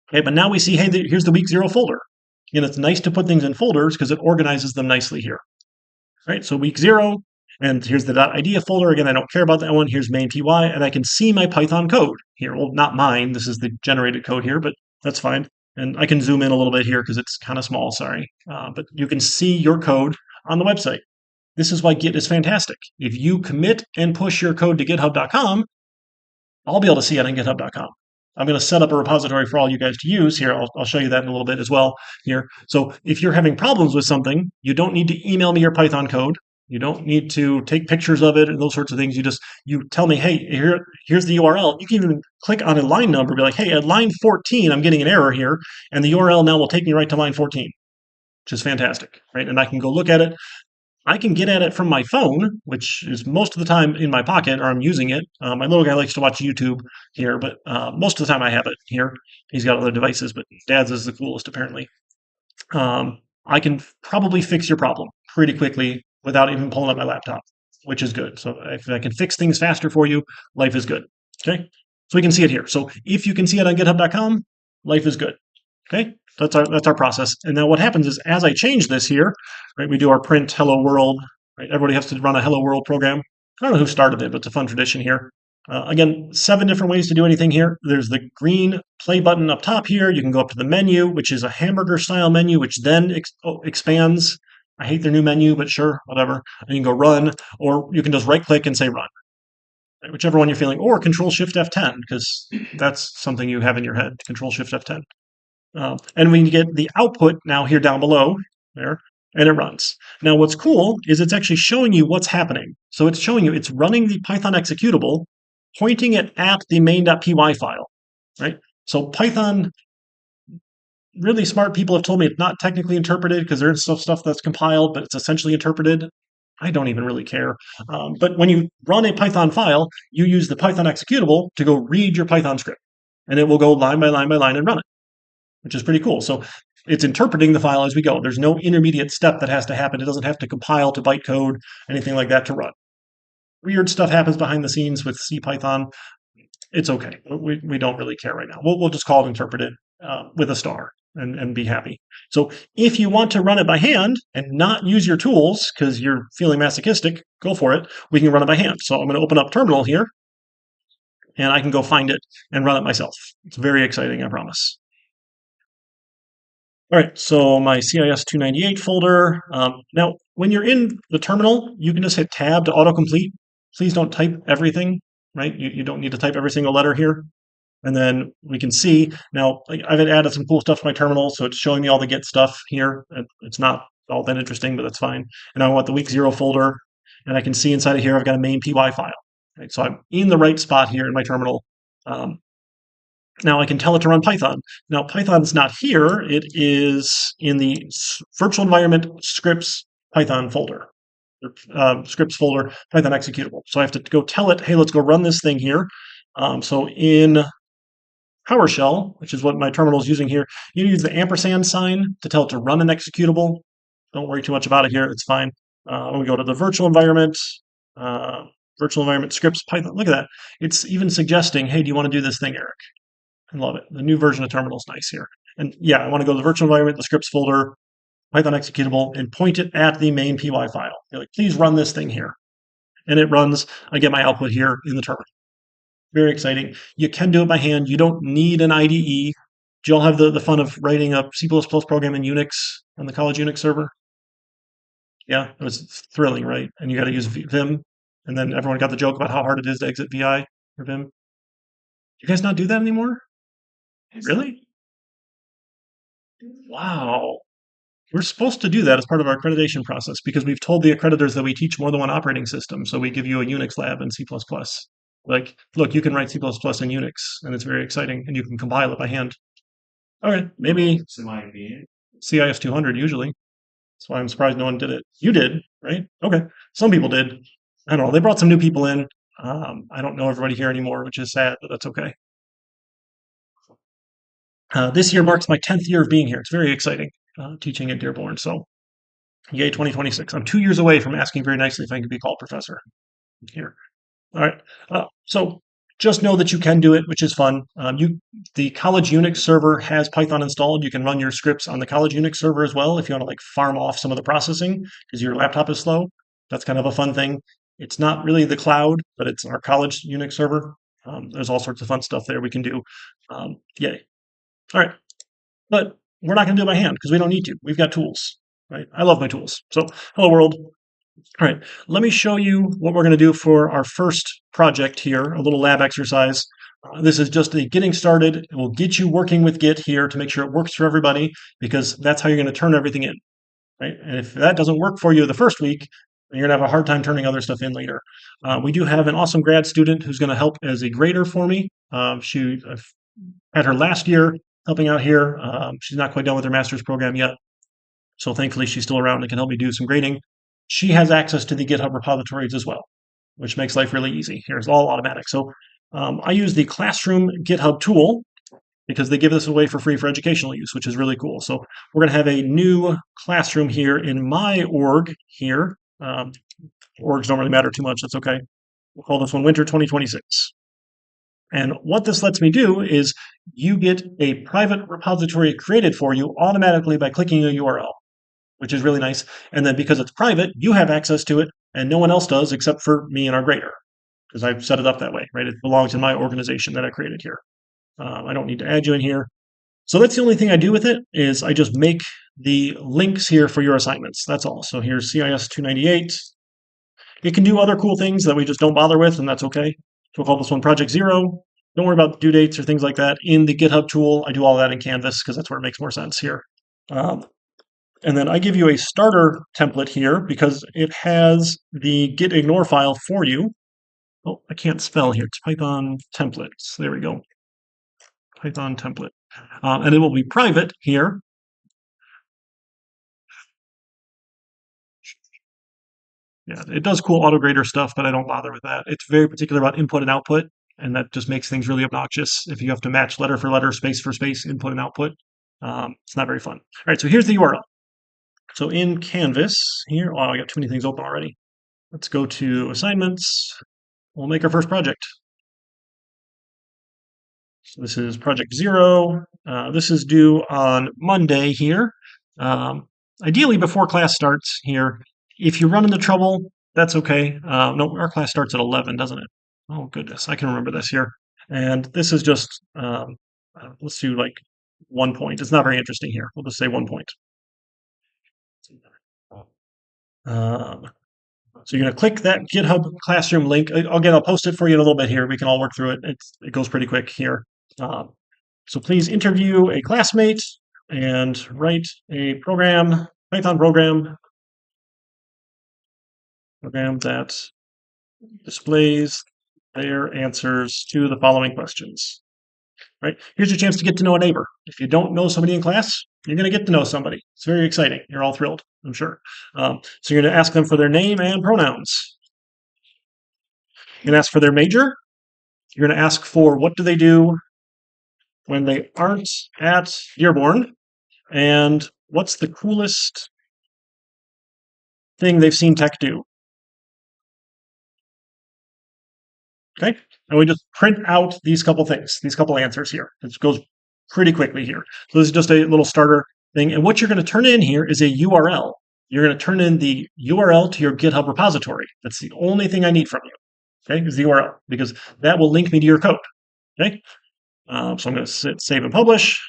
Okay, but now we see, hey, here's the week 0 folder. And it's nice to put things in folders because it organizes them nicely here. Right, so week 0, and here's the .idea folder. Again, I don't care about that one. Here's main py, and I can see my Python code here. Well, not mine. This is the generated code here, but that's fine. And I can zoom in a little bit here because it's kind of small, sorry. But you can see your code on the website. This is why Git is fantastic. If you commit and push your code to github.com, I'll be able to see it on github.com. I'm going to set up a repository for all you guys to use here. I'll show you that in a little bit as well here. So if you're having problems with something, you don't need to email me your Python code. You don't need to take pictures of it and those sorts of things. You tell me, hey, here's the URL. You can even click on a line number, be like, hey, at line 14, I'm getting an error here, and the URL now will take me right to line 14, which is fantastic, right? And I can go look at it. I can get at it from my phone, which is most of the time in my pocket, or I'm using it. My little guy likes to watch YouTube here, but most of the time I have it here. He's got other devices, but Dad's is the coolest, apparently. I can probably fix your problem pretty quickly without even pulling up my laptop, which is good. So if I can fix things faster for you, life is good. Okay, so we can see it here. So if you can see it on GitHub.com, life is good. Okay, that's our process. And now what happens is, as I change this here, right, we do our print hello world. Right, everybody has to run a hello world program. I don't know who started it, but it's a fun tradition here. Again, 7 different ways to do anything here. There's the green play button up top here. You can go up to the menu, which is a hamburger style menu, which then expands. I hate their new menu, but sure, whatever. And you can go run, or you can just right click and say run. Right, whichever one you're feeling, or Control Shift F10, because that's something you have in your head. Control Shift F10. And we get the output now here down below there, and it runs. Now, what's cool is it's actually showing you what's happening. So it's showing you it's running the Python executable, pointing it at the main.py file, right? So Python, really smart people have told me it's not technically interpreted because there's stuff that's compiled, but it's essentially interpreted. I don't even really care. But when you run a Python file, you use the Python executable to go read your Python script, and it will go line by line by line and run it, which is pretty cool. So it's interpreting the file as we go. There's no intermediate step that has to happen. It doesn't have to compile to bytecode, anything like that to run. Weird stuff happens behind the scenes with C Python. It's okay. We don't really care right now. We'll just call it interpreted with a star and be happy. So if you want to run it by hand and not use your tools because you're feeling masochistic, go for it. We can run it by hand. So I'm going to open up Terminal here, and I can go find it and run it myself. It's very exciting, I promise. All right, so my CIS 298 folder. Now, when you're in the terminal, you can just hit Tab to autocomplete. Please don't type everything, right? You don't need to type every single letter here. And then we can see, now I've added some cool stuff to my terminal, so it's showing me all the Git stuff here. It's not all that interesting, but that's fine. And I want the week 0 folder, and I can see inside of here I've got a main py file. Right? So I'm in the right spot here in my terminal. Now I can tell it to run Python. Now Python's not here. It is in the virtual environment scripts Python folder. Scripts folder, Python executable. So I have to go tell it, hey, let's go run this thing here. So in PowerShell, which is what my terminal is using here, you use the ampersand sign to tell it to run an executable. Don't worry too much about it here. It's fine. When we go to the virtual environment scripts Python, look at that. It's even suggesting, hey, do you want to do this thing, Eric? I love it. The new version of terminal is nice here. And yeah, I want to go to the virtual environment, the scripts folder, Python executable, and point it at the main py file. You're like, please run this thing here. And it runs. I get my output here in the terminal. Very exciting. You can do it by hand. You don't need an IDE. Do you all have the fun of writing a C++ program in Unix on the college Unix server? Yeah, it was thrilling, right? And you got to use Vim, and then everyone got the joke about how hard it is to exit VI or Vim. You guys not do that anymore? Really? Wow. We're supposed to do that as part of our accreditation process because we've told the accreditors that we teach more than one operating system. So we give you a Unix lab in C++. Like, look, you can write C++ in Unix, and it's very exciting, and you can compile it by hand. Okay, maybe CIS 200 usually. That's why I'm surprised no one did it. You did, right? Okay, some people did. I don't know. They brought some new people in. I don't know everybody here anymore, which is sad, but that's okay. This year marks my 10th year of being here. It's very exciting teaching at Dearborn. So, yay, 2026. I'm 2 years away from asking very nicely if I can be called professor here. All right. So just know that you can do it, which is fun. The college Unix server has Python installed. You can run your scripts on the college Unix server as well if you want to like farm off some of the processing because your laptop is slow. That's kind of a fun thing. It's not really the cloud, but it's our college Unix server. There's all sorts of fun stuff there we can do. Yay. All right. But we're not going to do it by hand because we don't need to. We've got tools, right? I love my tools. So, hello world. All right, let me show you what we're going to do for our first project here, a little lab exercise. This is just a getting started. It will get you working with Git here to make sure it works for everybody because that's how you're going to turn everything in, right? And if that doesn't work for you the first week, then you're going to have a hard time turning other stuff in later. We do have an awesome grad student who's going to help as a grader for me. She had her last year helping out here. She's not quite done with her master's program yet. So thankfully, she's still around and can help me do some grading. She has access to the GitHub repositories as well, which makes life really easy. Here's all automatic. So I use the Classroom GitHub tool because they give this away for free for educational use, which is really cool. So we're going to have a new classroom here in my org here. Orgs don't really matter too much. That's okay. We'll call this one Winter 2026. And what this lets me do is you get a private repository created for you automatically by clicking a URL, which is really nice. And then because it's private, you have access to it and no one else does except for me and our grader because I've set it up that way, right? It belongs in my organization that I created here. I don't need to add you in here. So that's the only thing I do with it is I just make the links here for your assignments. That's all. So here's CIS 298. It can do other cool things that we just don't bother with, and that's okay. So we'll call this one Project Zero. Don't worry about due dates or things like that. In the GitHub tool, I do all that in Canvas because that's where it makes more sense here. And then I give you a starter template here because it has the git ignore file for you. Oh, I can't spell here. It's Python templates. There we go. Python template. And it will be private here. Yeah, it does cool autograder stuff, but I don't bother with that. It's very particular about input and output, and that just makes things really obnoxious if you have to match letter for letter, space for space, input and output. It's not very fun. All right, so here's the URL. So in Canvas here, oh, I got too many things open already. Let's go to assignments. We'll make our first project. So this is project zero. This is due on Monday here. Ideally before class starts here. If you run into trouble, that's okay. No, our class starts at 11, doesn't it? Oh, goodness. I can remember this here. And this is just, let's do like 1 point. It's not very interesting here. We'll just say 1 point. So you're going to click that GitHub Classroom link. Again, I'll post it for you in a little bit here. We can all work through it. It goes pretty quick here. So please interview a classmate and write a program, Python program that displays their answers to the following questions. Right? Here's your chance to get to know a neighbor. If you don't know somebody in class, you're going to get to know somebody. It's very exciting. You're all thrilled, I'm sure. So you're going to ask them for their name and pronouns. You're going to ask for their major. You're going to ask for what do they do when they aren't at Dearborn, and what's the coolest thing they've seen tech do. Okay, and we just print out these couple things, these couple answers here. It goes pretty quickly here. So this is just a little starter thing. And what you're going to turn in here is a URL. You're going to turn in the URL to your GitHub repository. That's the only thing I need from you. Okay, is the URL, because that will link me to your code. Okay, so I'm going to save and publish.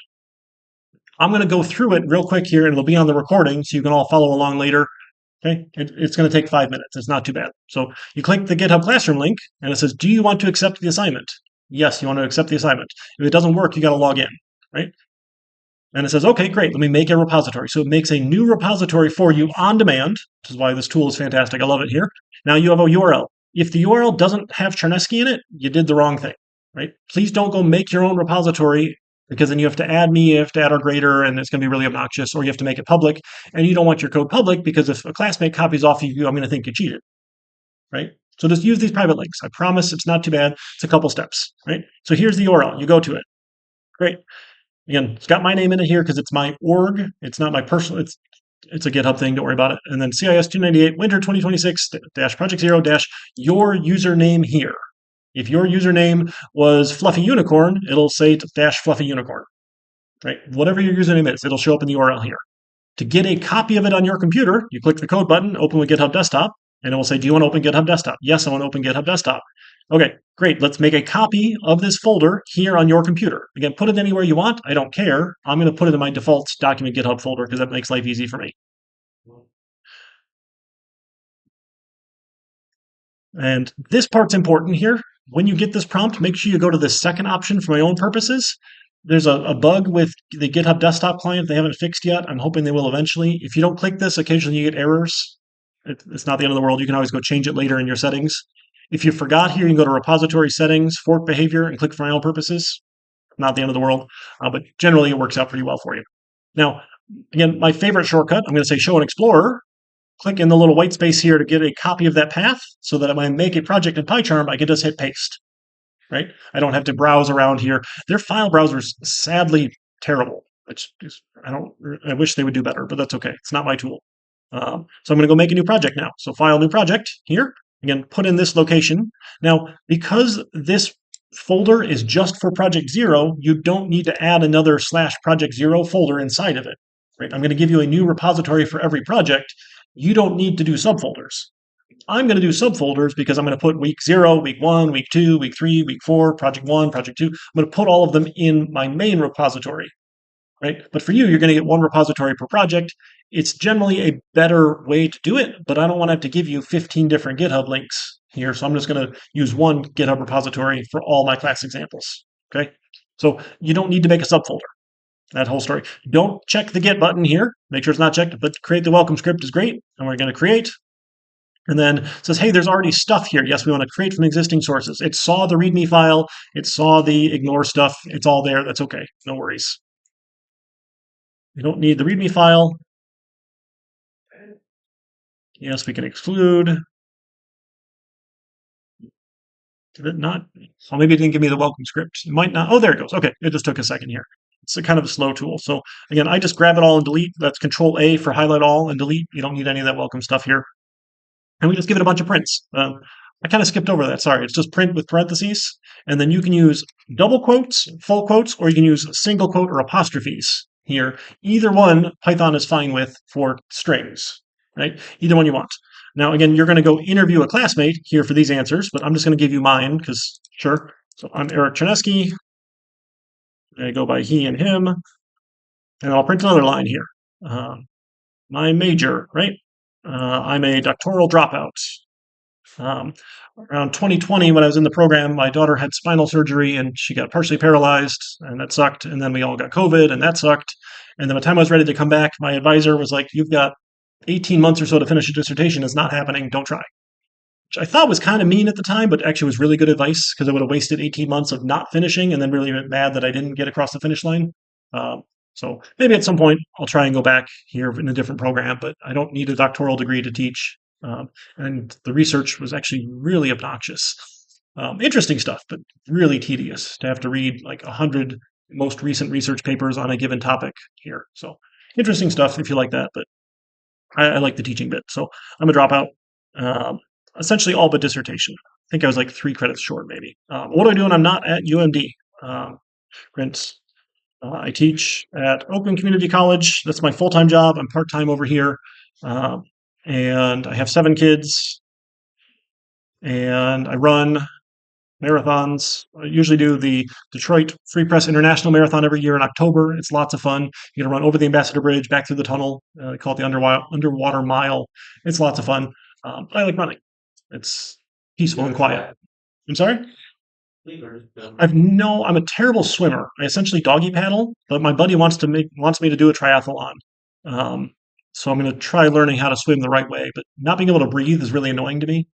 I'm going to go through it real quick here, and it'll be on the recording, so you can all follow along later. Okay, it's going to take 5 minutes. It's not too bad. So you click the GitHub Classroom link, and it says, "Do you want to accept the assignment?" Yes, you want to accept the assignment. If it doesn't work, you got to log in, right? And it says, "Okay, great. Let me make a repository." So it makes a new repository for you on demand, which is why this tool is fantastic. I love it here. Now you have a URL. If the URL doesn't have Chernesky in it, you did the wrong thing, right? Please don't go make your own repository because then you have to add me, you have to add our grader, and it's going to be really obnoxious, or you have to make it public. And you don't want your code public because if a classmate copies off of you, I'm going to think you cheated, right? So just use these private links. I promise it's not too bad. It's a couple steps, right? So here's the URL. You go to it. Great. Again, it's got my name in it here because it's my org. It's not my personal. It's a GitHub thing. Don't worry about it. And then CIS 298 winter 2026 dash project 0 dash your username here. If your username was fluffy unicorn, it'll say dash fluffy unicorn, right? Whatever your username is, it'll show up in the URL here. To get a copy of it on your computer, you click the code button, open with GitHub Desktop, and it will say, "Do you want to open GitHub Desktop?" Yes, I want to open GitHub Desktop. Okay, great. Let's make a copy of this folder here on your computer. Again, put it anywhere you want. I don't care. I'm going to put it in my default document GitHub folder because that makes life easy for me. And this part's important here. When you get this prompt, make sure you go to the second option for my own purposes. There's a bug with the GitHub desktop client they haven't fixed yet. I'm hoping they will eventually. If you don't click this, occasionally you get errors. It's not the end of the world. You can always go change it later in your settings. If you forgot here, you can go to repository settings, fork behavior, and click for my own purposes. Not the end of the world, but generally it works out pretty well for you. Now, again, my favorite shortcut, I'm going to say show in Explorer. Click in the little white space here to get a copy of that path so that when I make a project in PyCharm, I can just hit paste, right? I don't have to browse around here. Their file browser's sadly terrible. I wish they would do better, but that's okay. It's not my tool. So I'm going to go make a new project now. So file, new project here. Again, put in this location. Now, because this folder is just for project 0, you don't need to add another /project 0 folder inside of it, right? I'm going to give you a new repository for every project. You don't need to do subfolders. I'm going to do subfolders because I'm going to put week 0, week 1, week 2, week 3, week 4, project 1, project 2. I'm going to put all of them in my main repository, right? But for you, you're going to get one repository per project. It's generally a better way to do it, but I don't want to have to give you 15 different GitHub links here. So I'm just going to use one GitHub repository for all my class examples, okay? So you don't need to make a subfolder. That whole story. Don't check the get button here. Make sure it's not checked, but create the welcome script is great. And we're going to create. And then it says, hey, there's already stuff here. Yes, we want to create from existing sources. It saw the README file. It saw the ignore stuff. It's all there. That's okay. No worries. We don't need the README file. Yes, we can exclude. Did it not? Well, maybe it didn't give me the welcome script. It might not. Oh, there it goes. Okay, it just took a second here. It's a kind of a slow tool. So again, I just grab it all and delete. That's Control A for highlight all and delete. You don't need any of that welcome stuff here. And we just give it a bunch of prints. I kind of skipped over that. Sorry. It's just print with parentheses. And then you can use double quotes, full quotes, or you can use single quote or apostrophes here. Either one Python is fine with for strings, right? Either one you want. Now, again, you're going to go interview a classmate here for these answers, but I'm just going to give you mine because, sure. So I'm Eric Chernesky. I go by he and him. And I'll print another line here. My major, right? I'm a doctoral dropout. Around 2020, when I was in the program, my daughter had spinal surgery and she got partially paralyzed, and that sucked. And then we all got COVID, and that sucked. And then by the time I was ready to come back, my advisor was like, "You've got 18 months or so to finish a dissertation. It's not happening. Don't try." Which I thought was kind of mean at the time, but actually was really good advice because I would have wasted 18 months of not finishing and then really been mad that I didn't get across the finish line. So maybe at some point I'll try and go back here in a different program, but I don't need a doctoral degree to teach. And the research was actually really obnoxious. Interesting stuff, but really tedious to have to read like 100 most recent research papers on a given topic here. So interesting stuff if you like that, but I like the teaching bit. So I'm a dropout. Essentially all but dissertation. I think I was like 3 credits short, maybe. What do I do when I'm not at UMD? Prince. I teach at Oakland Community College. That's my full-time job. I'm part-time over here. And I have 7 kids. And I run marathons. I usually do the Detroit Free Press International Marathon every year in October. It's lots of fun. You get to run over the Ambassador Bridge, back through the tunnel. They call it the underwater mile. It's lots of fun. I like running. It's peaceful and quiet. I'm sorry? I'm a terrible swimmer. I essentially doggy paddle, but my buddy wants me to do a triathlon. Um, so I'm going to try learning how to swim the right way. But not being able to breathe is really annoying to me.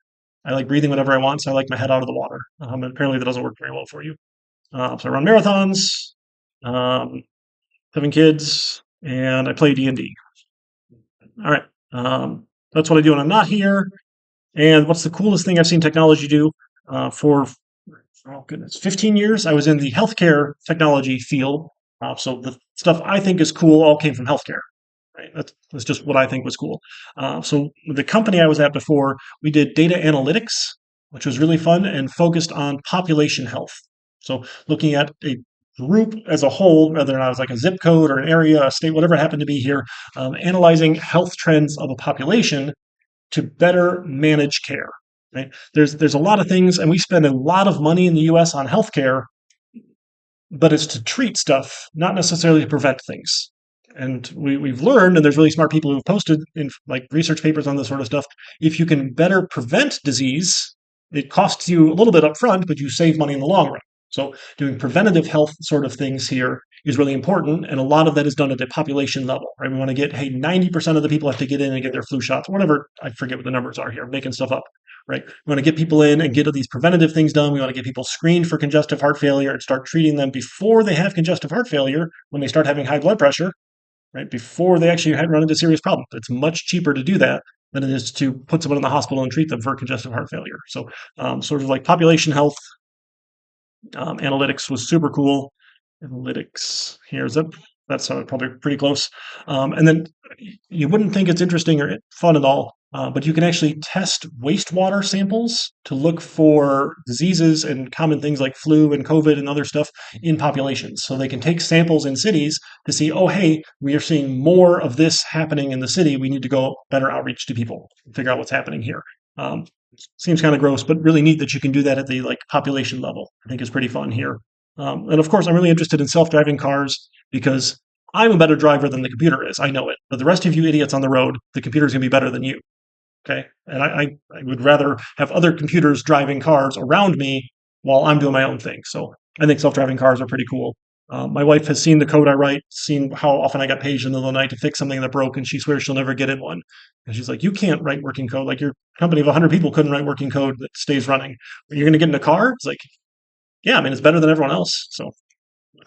I like breathing whenever I want, so I like my head out of the water. And apparently that doesn't work very well for you. So I run marathons, um, having kids, and I play D&D. All right. That's what I do when I'm not here. And what's the coolest thing I've seen technology do for oh goodness, 15 years, I was in the healthcare technology field. So the stuff I think is cool all came from healthcare. Right? That's just what I think was cool. So the company I was at before, we did data analytics, which was really fun and focused on population health. So looking at a group as a whole, whether or not it was like a zip code or an area, a state, whatever it happened to be here, analyzing health trends of a population to better manage care. Right? There's a lot of things, and we spend a lot of money in the U.S. on healthcare, but it's to treat stuff, not necessarily to prevent things. And we've learned, and there's really smart people who've posted in like research papers on this sort of stuff. If you can better prevent disease, it costs you a little bit up front, but you save money in the long run. So doing preventative health sort of things here is really important, and a lot of that is done at a population level, right? We want to get, hey, 90% of the people have to get in and get their flu shots, whatever. I forget what the numbers are here, I'm making stuff up, right? We want to get people in and get these preventative things done. We want to get people screened for congestive heart failure and start treating them before they have congestive heart failure, when they start having high blood pressure, right? Before they actually run into serious problems. It's much cheaper to do that than it is to put someone in the hospital and treat them for congestive heart failure. So sort of like population health analytics was super cool. Analytics, here's it. That's probably pretty close. And then you wouldn't think it's interesting or fun at all, but you can actually test wastewater samples to look for diseases and common things like flu and COVID and other stuff in populations. So they can take samples in cities to see, oh, hey, we are seeing more of this happening in the city. We need to go better outreach to people, figure out what's happening here. Seems kind of gross, but really neat that you can do that at the like population level. I think is pretty fun here. And of course, I'm really interested in self-driving cars because I'm a better driver than the computer is. I know it. But the rest of you idiots on the road, the computer's going to be better than you. Okay. And I would rather have other computers driving cars around me while I'm doing my own thing. So I think self-driving cars are pretty cool. My wife has seen the code I write, seen how often I got paged in the middle of the night to fix something that broke, and she swears she'll never get in one. And she's like, "You can't write working code. Like your company of 100 people couldn't write working code that stays running. You're going to get in a car?" It's like, yeah, I mean, it's better than everyone else. So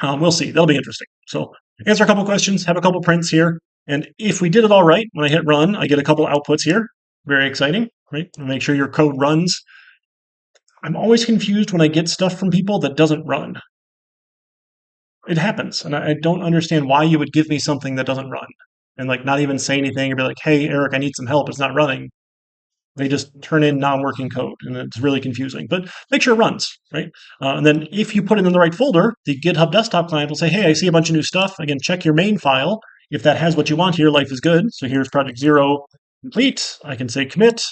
we'll see. That'll be interesting. So answer a couple questions, have a couple prints here. And if we did it all right, when I hit run, I get a couple outputs here. Very exciting, right? Make sure your code runs. I'm always confused when I get stuff from people that doesn't run. It happens. And I don't understand why you would give me something that doesn't run and like not even say anything or be like, hey, Eric, I need some help. It's not running. They just turn in non-working code, and it's really confusing. But make sure it runs, right? And then if you put it in the right folder, the GitHub desktop client will say, hey, I see a bunch of new stuff. Again, check your main file. If that has what you want here, life is good. So here's project 0 complete. I can say commit.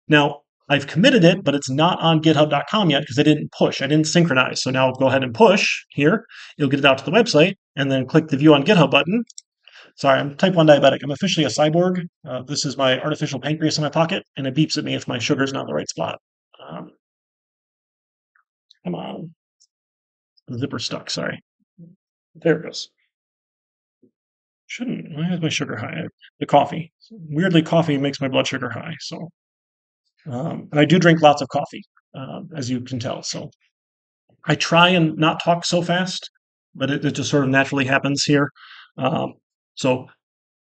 Now, I've committed it, but it's not on github.com yet because I didn't push. I didn't synchronize. So now I'll go ahead and push here. You'll get it out to the website, and then click the View on GitHub button. Sorry, I'm type 1 diabetic. I'm officially a cyborg. This is my artificial pancreas in my pocket, and it beeps at me if my sugar's not in the right spot. Come on. The zipper's stuck, sorry. There it goes. Shouldn't. Why is my sugar high? The coffee. Weirdly, coffee makes my blood sugar high. So, and I do drink lots of coffee, as you can tell. So I try and not talk so fast, but it just sort of naturally happens here. So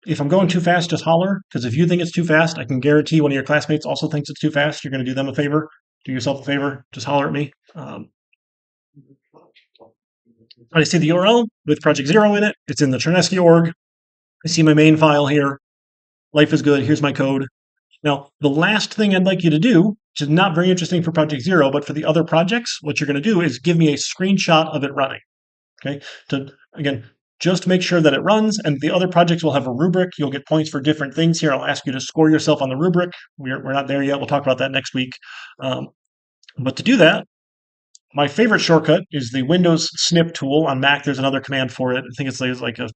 if I'm going too fast, just holler, because if you think it's too fast, I can guarantee one of your classmates also thinks it's too fast. You're going to do them a favor, do yourself a favor, just holler at me. I see the URL with project 0 in it. It's in the Chernesky org. I see my main file here. Life is good. Here's my code. Now, the last thing I'd like you to do, which is not very interesting for project 0, but for the other projects, what you're going to do is give me a screenshot of it running. Okay. Again, just make sure that it runs, and the other projects will have a rubric. You'll get points for different things here. I'll ask you to score yourself on the rubric. We're not there yet. We'll talk about that next week. But to do that, My favorite shortcut is the Windows snip tool. On Mac, there's another command for it. I think it's like a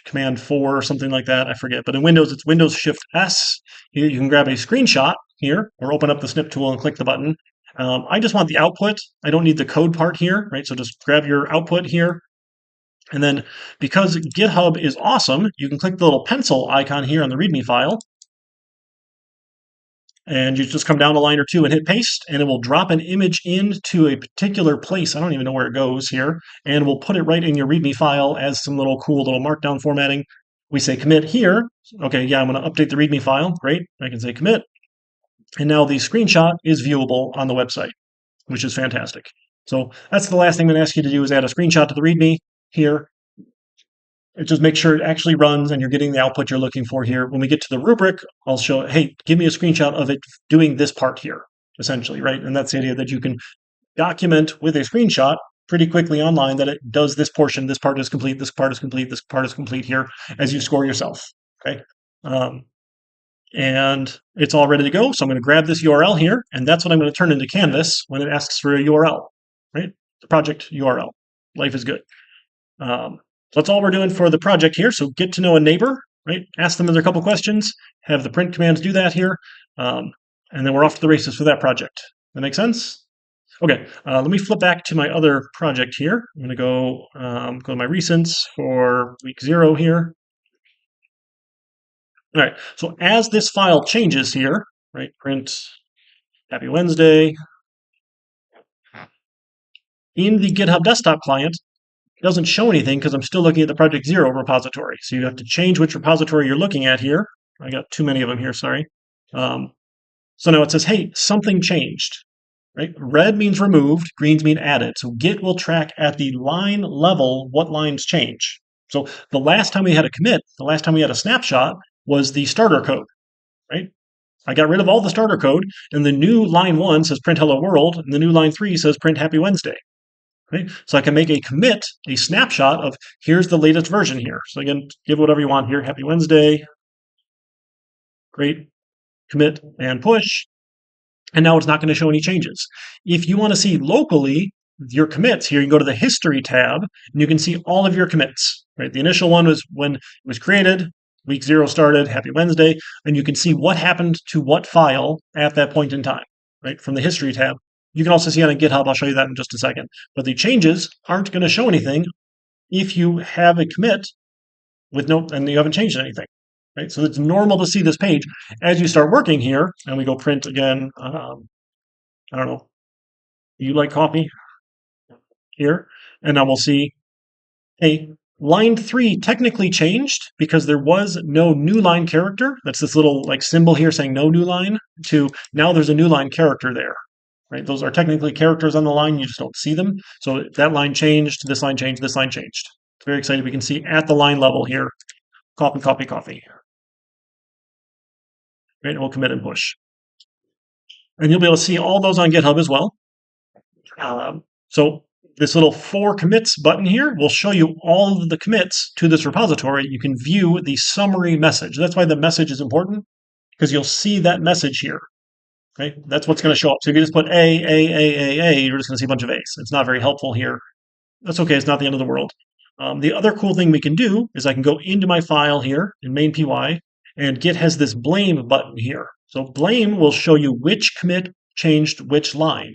command 4 or something like that. I forget. But in Windows, it's Windows Shift S. You can grab a screenshot here or open up the snip tool and click the button. I just want the output. I don't need the code part here, right? So just grab your output here. And then because GitHub is awesome, you can click the little pencil icon here on the README file. And you just come down a line or two and hit paste, and it will drop an image into a particular place. I don't even know where it goes here. And we'll put it right in your README file as some little cool little markdown formatting. We say commit here. Okay, yeah, I'm going to update the README file. Great. I can say commit. And now the screenshot is viewable on the website, which is fantastic. So that's the last thing I'm going to ask you to do is add a screenshot to the README here. Just make sure it actually runs and you're getting the output you're looking for here. When we get to the rubric, I'll show, hey, give me a screenshot of it doing this part here, essentially, right? And that's the idea that you can document with a screenshot pretty quickly online that it does this portion, this part is complete, this part is complete, this part is complete here as you score yourself, okay? And it's all ready to go. So I'm going to grab this URL here, and that's what I'm going to turn into Canvas when it asks for a URL, right? The project URL. Life is good. So that's all we're doing for the project here. So get to know a neighbor, right? Ask them a couple questions, have the print commands do that here, and then we're off to the races for that project. That make sense? Okay, let me flip back to my other project here. I'm going to go to my recents for week 0 here. All right, so as this file changes here, right, print Happy Wednesday, in the GitHub desktop client, it doesn't show anything because I'm still looking at the Project 0 repository. So you have to change which repository you're looking at here. I got too many of them here, sorry. So now it says, hey, something changed, right? Red means removed, greens mean added. So Git will track at the line level what lines change. So the last time we had a commit, the last time we had a snapshot was the starter code, right? I got rid of all the starter code, and the new line 1 says print hello world, and the new line 3 says print happy Wednesday. Right? So I can make a commit, a snapshot of here's the latest version here. So again, give whatever you want here. Happy Wednesday. Great. Commit and push. And now it's not going to show any changes. If you want to see locally your commits here, you go to the history tab and you can see all of your commits. Right? The initial one was when it was created, week 0 started, happy Wednesday, and you can see what happened to what file at that point in time, right? From the history tab. You can also see on GitHub, I'll show you that in just a second. But the changes aren't going to show anything if you have a commit with no, and you haven't changed anything, right? So it's normal to see this page. As you start working here, and we go print again, I don't know, you like coffee here, and now we'll see, hey, line 3 technically changed because there was no new line character. That's this little like symbol here saying no new line to now there's a new line character there. Right? Those are technically characters on the line, you just don't see them. So that line changed, this line changed, this line changed. It's very exciting. We can see at the line level here, copy, copy, copy. Right? And we'll commit and push. And you'll be able to see all those on GitHub as well. So this little for commits button here will show you all of the commits to this repository. You can view the summary message. That's why the message is important, because you'll see that message here. Right? That's what's going to show up. So if you just put A, you're just going to see a bunch of A's. It's not very helpful here. That's okay. It's not the end of the world. The other cool thing we can do is I can go into my file here in main PY, and Git has this blame button here. So blame will show you which commit changed which line.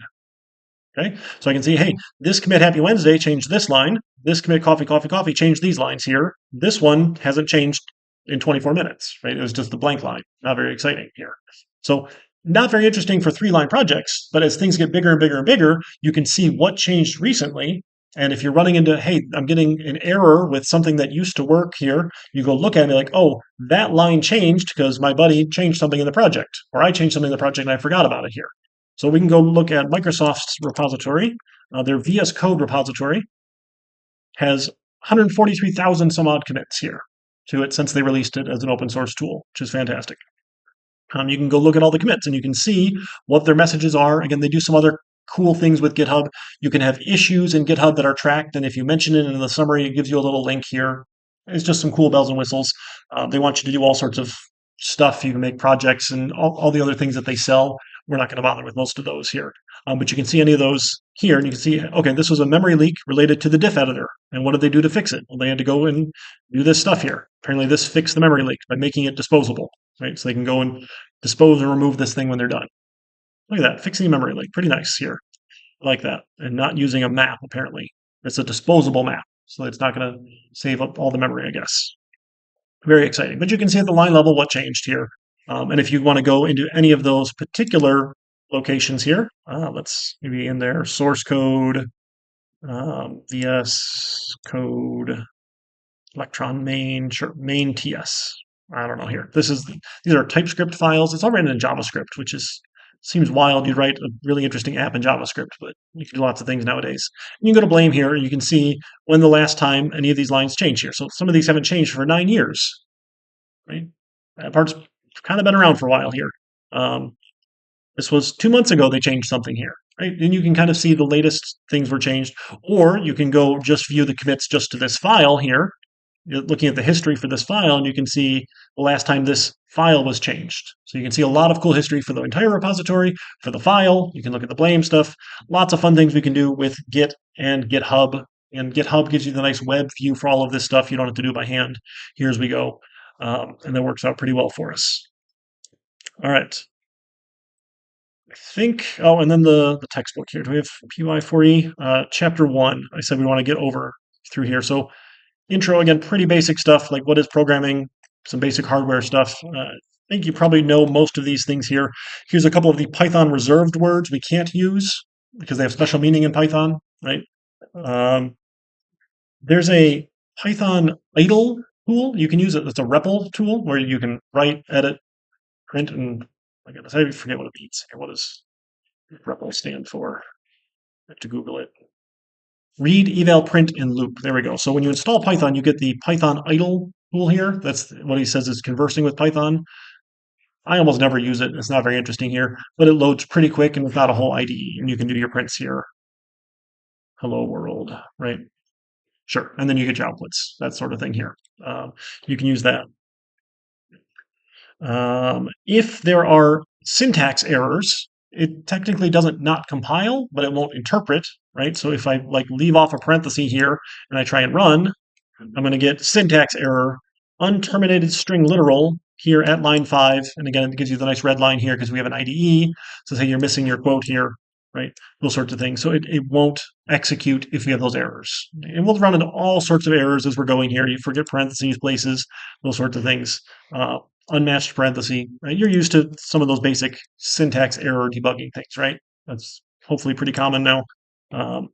Okay, so I can see, hey, this commit Happy Wednesday changed this line. This commit Coffee, Coffee, Coffee changed these lines here. This one hasn't changed in 24 minutes, right? It was just the blank line. Not very exciting here. So not very interesting for 3-line projects, but as things get bigger and bigger and bigger, you can see what changed recently. And if you're running into, hey, I'm getting an error with something that used to work here, you go look at it like, oh, that line changed because my buddy changed something in the project, or I changed something in the project and I forgot about it here. So we can go look at Microsoft's repository. Their VS Code repository has 143,000 some odd commits here to it since they released it as an open source tool, which is fantastic. You can go look at all the commits and you can see what their messages are. Again, they do some other cool things with GitHub. You can have issues in GitHub that are tracked, and if you mention it in the summary, it gives you a little link here. It's just some cool bells and whistles. They want you to do all sorts of stuff. You can make projects and all the other things that they sell. We're not going to bother with most of those here. But you can see any of those here, and you can see, okay, this was a memory leak related to the diff editor. And what did they do to fix it? Well, they had to go and do this stuff here. Apparently, this fixed the memory leak by making it disposable, right? So they can go and dispose and remove this thing when they're done. Look at that, fixing a memory leak. Pretty nice here. I like that. And not using a map, apparently. It's a disposable map, so it's not going to save up all the memory, I guess. Very exciting. But you can see at the line level what changed here. And if you want to go into any of those particular locations here, let's maybe in there, source code, VS code, electron main, sure, main TS. I don't know here. These are TypeScript files. It's all written in JavaScript, which seems wild. You'd write a really interesting app in JavaScript, but you can do lots of things nowadays. You can go to blame here, and you can see when the last time any of these lines changed here. So some of these haven't changed for 9 years, right? That part's kind of been around for a while here. This was 2 months ago they changed something here, right? And you can kind of see the latest things were changed, or you can go just view the commits just to this file here. You're looking at the history for this file, and you can see the last time this file was changed. So you can see a lot of cool history for the entire repository, for the file. You can look at the blame stuff. Lots of fun things we can do with Git and GitHub. And GitHub gives you the nice web view for all of this stuff. You don't have to do it by hand. Here as we go. And that works out pretty well for us. All right. I think, oh, and then the textbook here. Do we have PY4E? Chapter 1. I said we want to get over through here. So intro, again, pretty basic stuff, like what is programming, some basic hardware stuff. I think you probably know most of these things here. Here's a couple of the Python reserved words we can't use because they have special meaning in Python, right? There's a Python idle tool. You can use it. It's a REPL tool where you can write, edit, print, and I forget what it means. What does REPL stand for? I have to Google it. Read, eval, print, and loop. There we go. So when you install Python, you get the Python idle tool here. That's what he says is conversing with Python. I almost never use it. It's not very interesting here, but it loads pretty quick and without a whole IDE, and you can do your prints here. Hello world, right? Sure. And then you get your outputs, that sort of thing here. You can use that. If there are syntax errors, it technically doesn't not compile, but it won't interpret, right? So if I like leave off a parenthesis here and I try and run, I'm going to get syntax error, unterminated string literal here at line 5. And again, it gives you the nice red line here because we have an IDE. So say you're missing your quote here, right? Those sorts of things. So it won't execute if we have those errors. And we'll run into all sorts of errors as we're going here. You forget parentheses, places, those sorts of things. Unmatched parenthesis, right? You're used to some of those basic syntax error debugging things, right? That's hopefully pretty common now. Our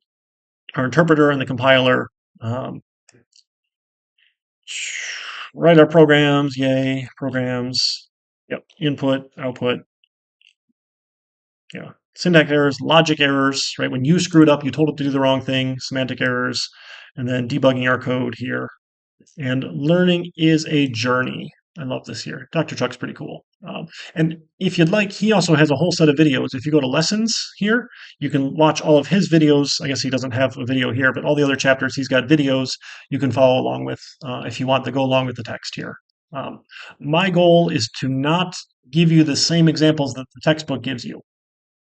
interpreter and the compiler, write our programs, yay, programs, yep, input, output, yeah, syntax errors, logic errors, right? When you screwed up, you told it to do the wrong thing, semantic errors, and then debugging our code here. And learning is a journey. I love this here. Dr. Chuck's pretty cool. And if you'd like, he also has a whole set of videos. If you go to lessons here, you can watch all of his videos. I guess he doesn't have a video here, but all the other chapters, he's got videos you can follow along with if you want to go along with the text here. My goal is to not give you the same examples that the textbook gives you,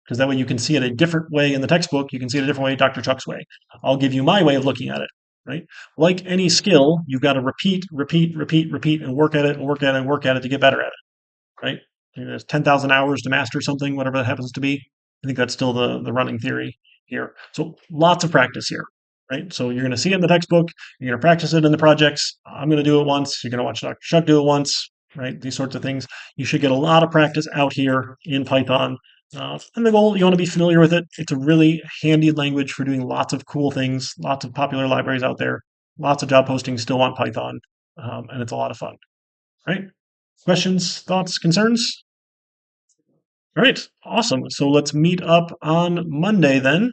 because that way you can see it a different way in the textbook. You can see it a different way Dr. Chuck's way. I'll give you my way of looking at it. Right? Like any skill, you've got to repeat, and work at it, and work at it, and work at it to get better at it. Right? There's 10,000 hours to master something, whatever that happens to be. I think that's still the running theory here. So lots of practice here. Right? So you're going to see it in the textbook. You're going to practice it in the projects. I'm going to do it once. You're going to watch Dr. Chuck do it once. Right? These sorts of things. You should get a lot of practice out here in Python. And the goal, you want to be familiar with it. It's a really handy language for doing lots of cool things, lots of popular libraries out there, lots of job postings still want Python, and it's a lot of fun. All right? Questions, thoughts, concerns? All right, awesome. So let's meet up on Monday then.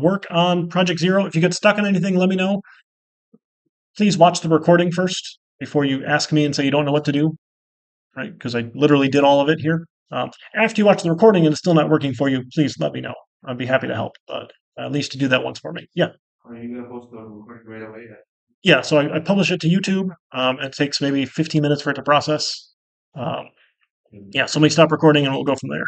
Work on Project Zero. If you get stuck on anything, let me know. Please watch the recording first before you ask me and say you don't know what to do, right? Because I literally did all of it here. After you watch the recording and it's still not working for you, please let me know. I'd be happy to help, but at least to do that once for me. Yeah. Are you going to post the recording right away? Yeah, so I publish it to YouTube. It takes maybe 15 minutes for it to process. Yeah, so let me stop recording and we'll go from there.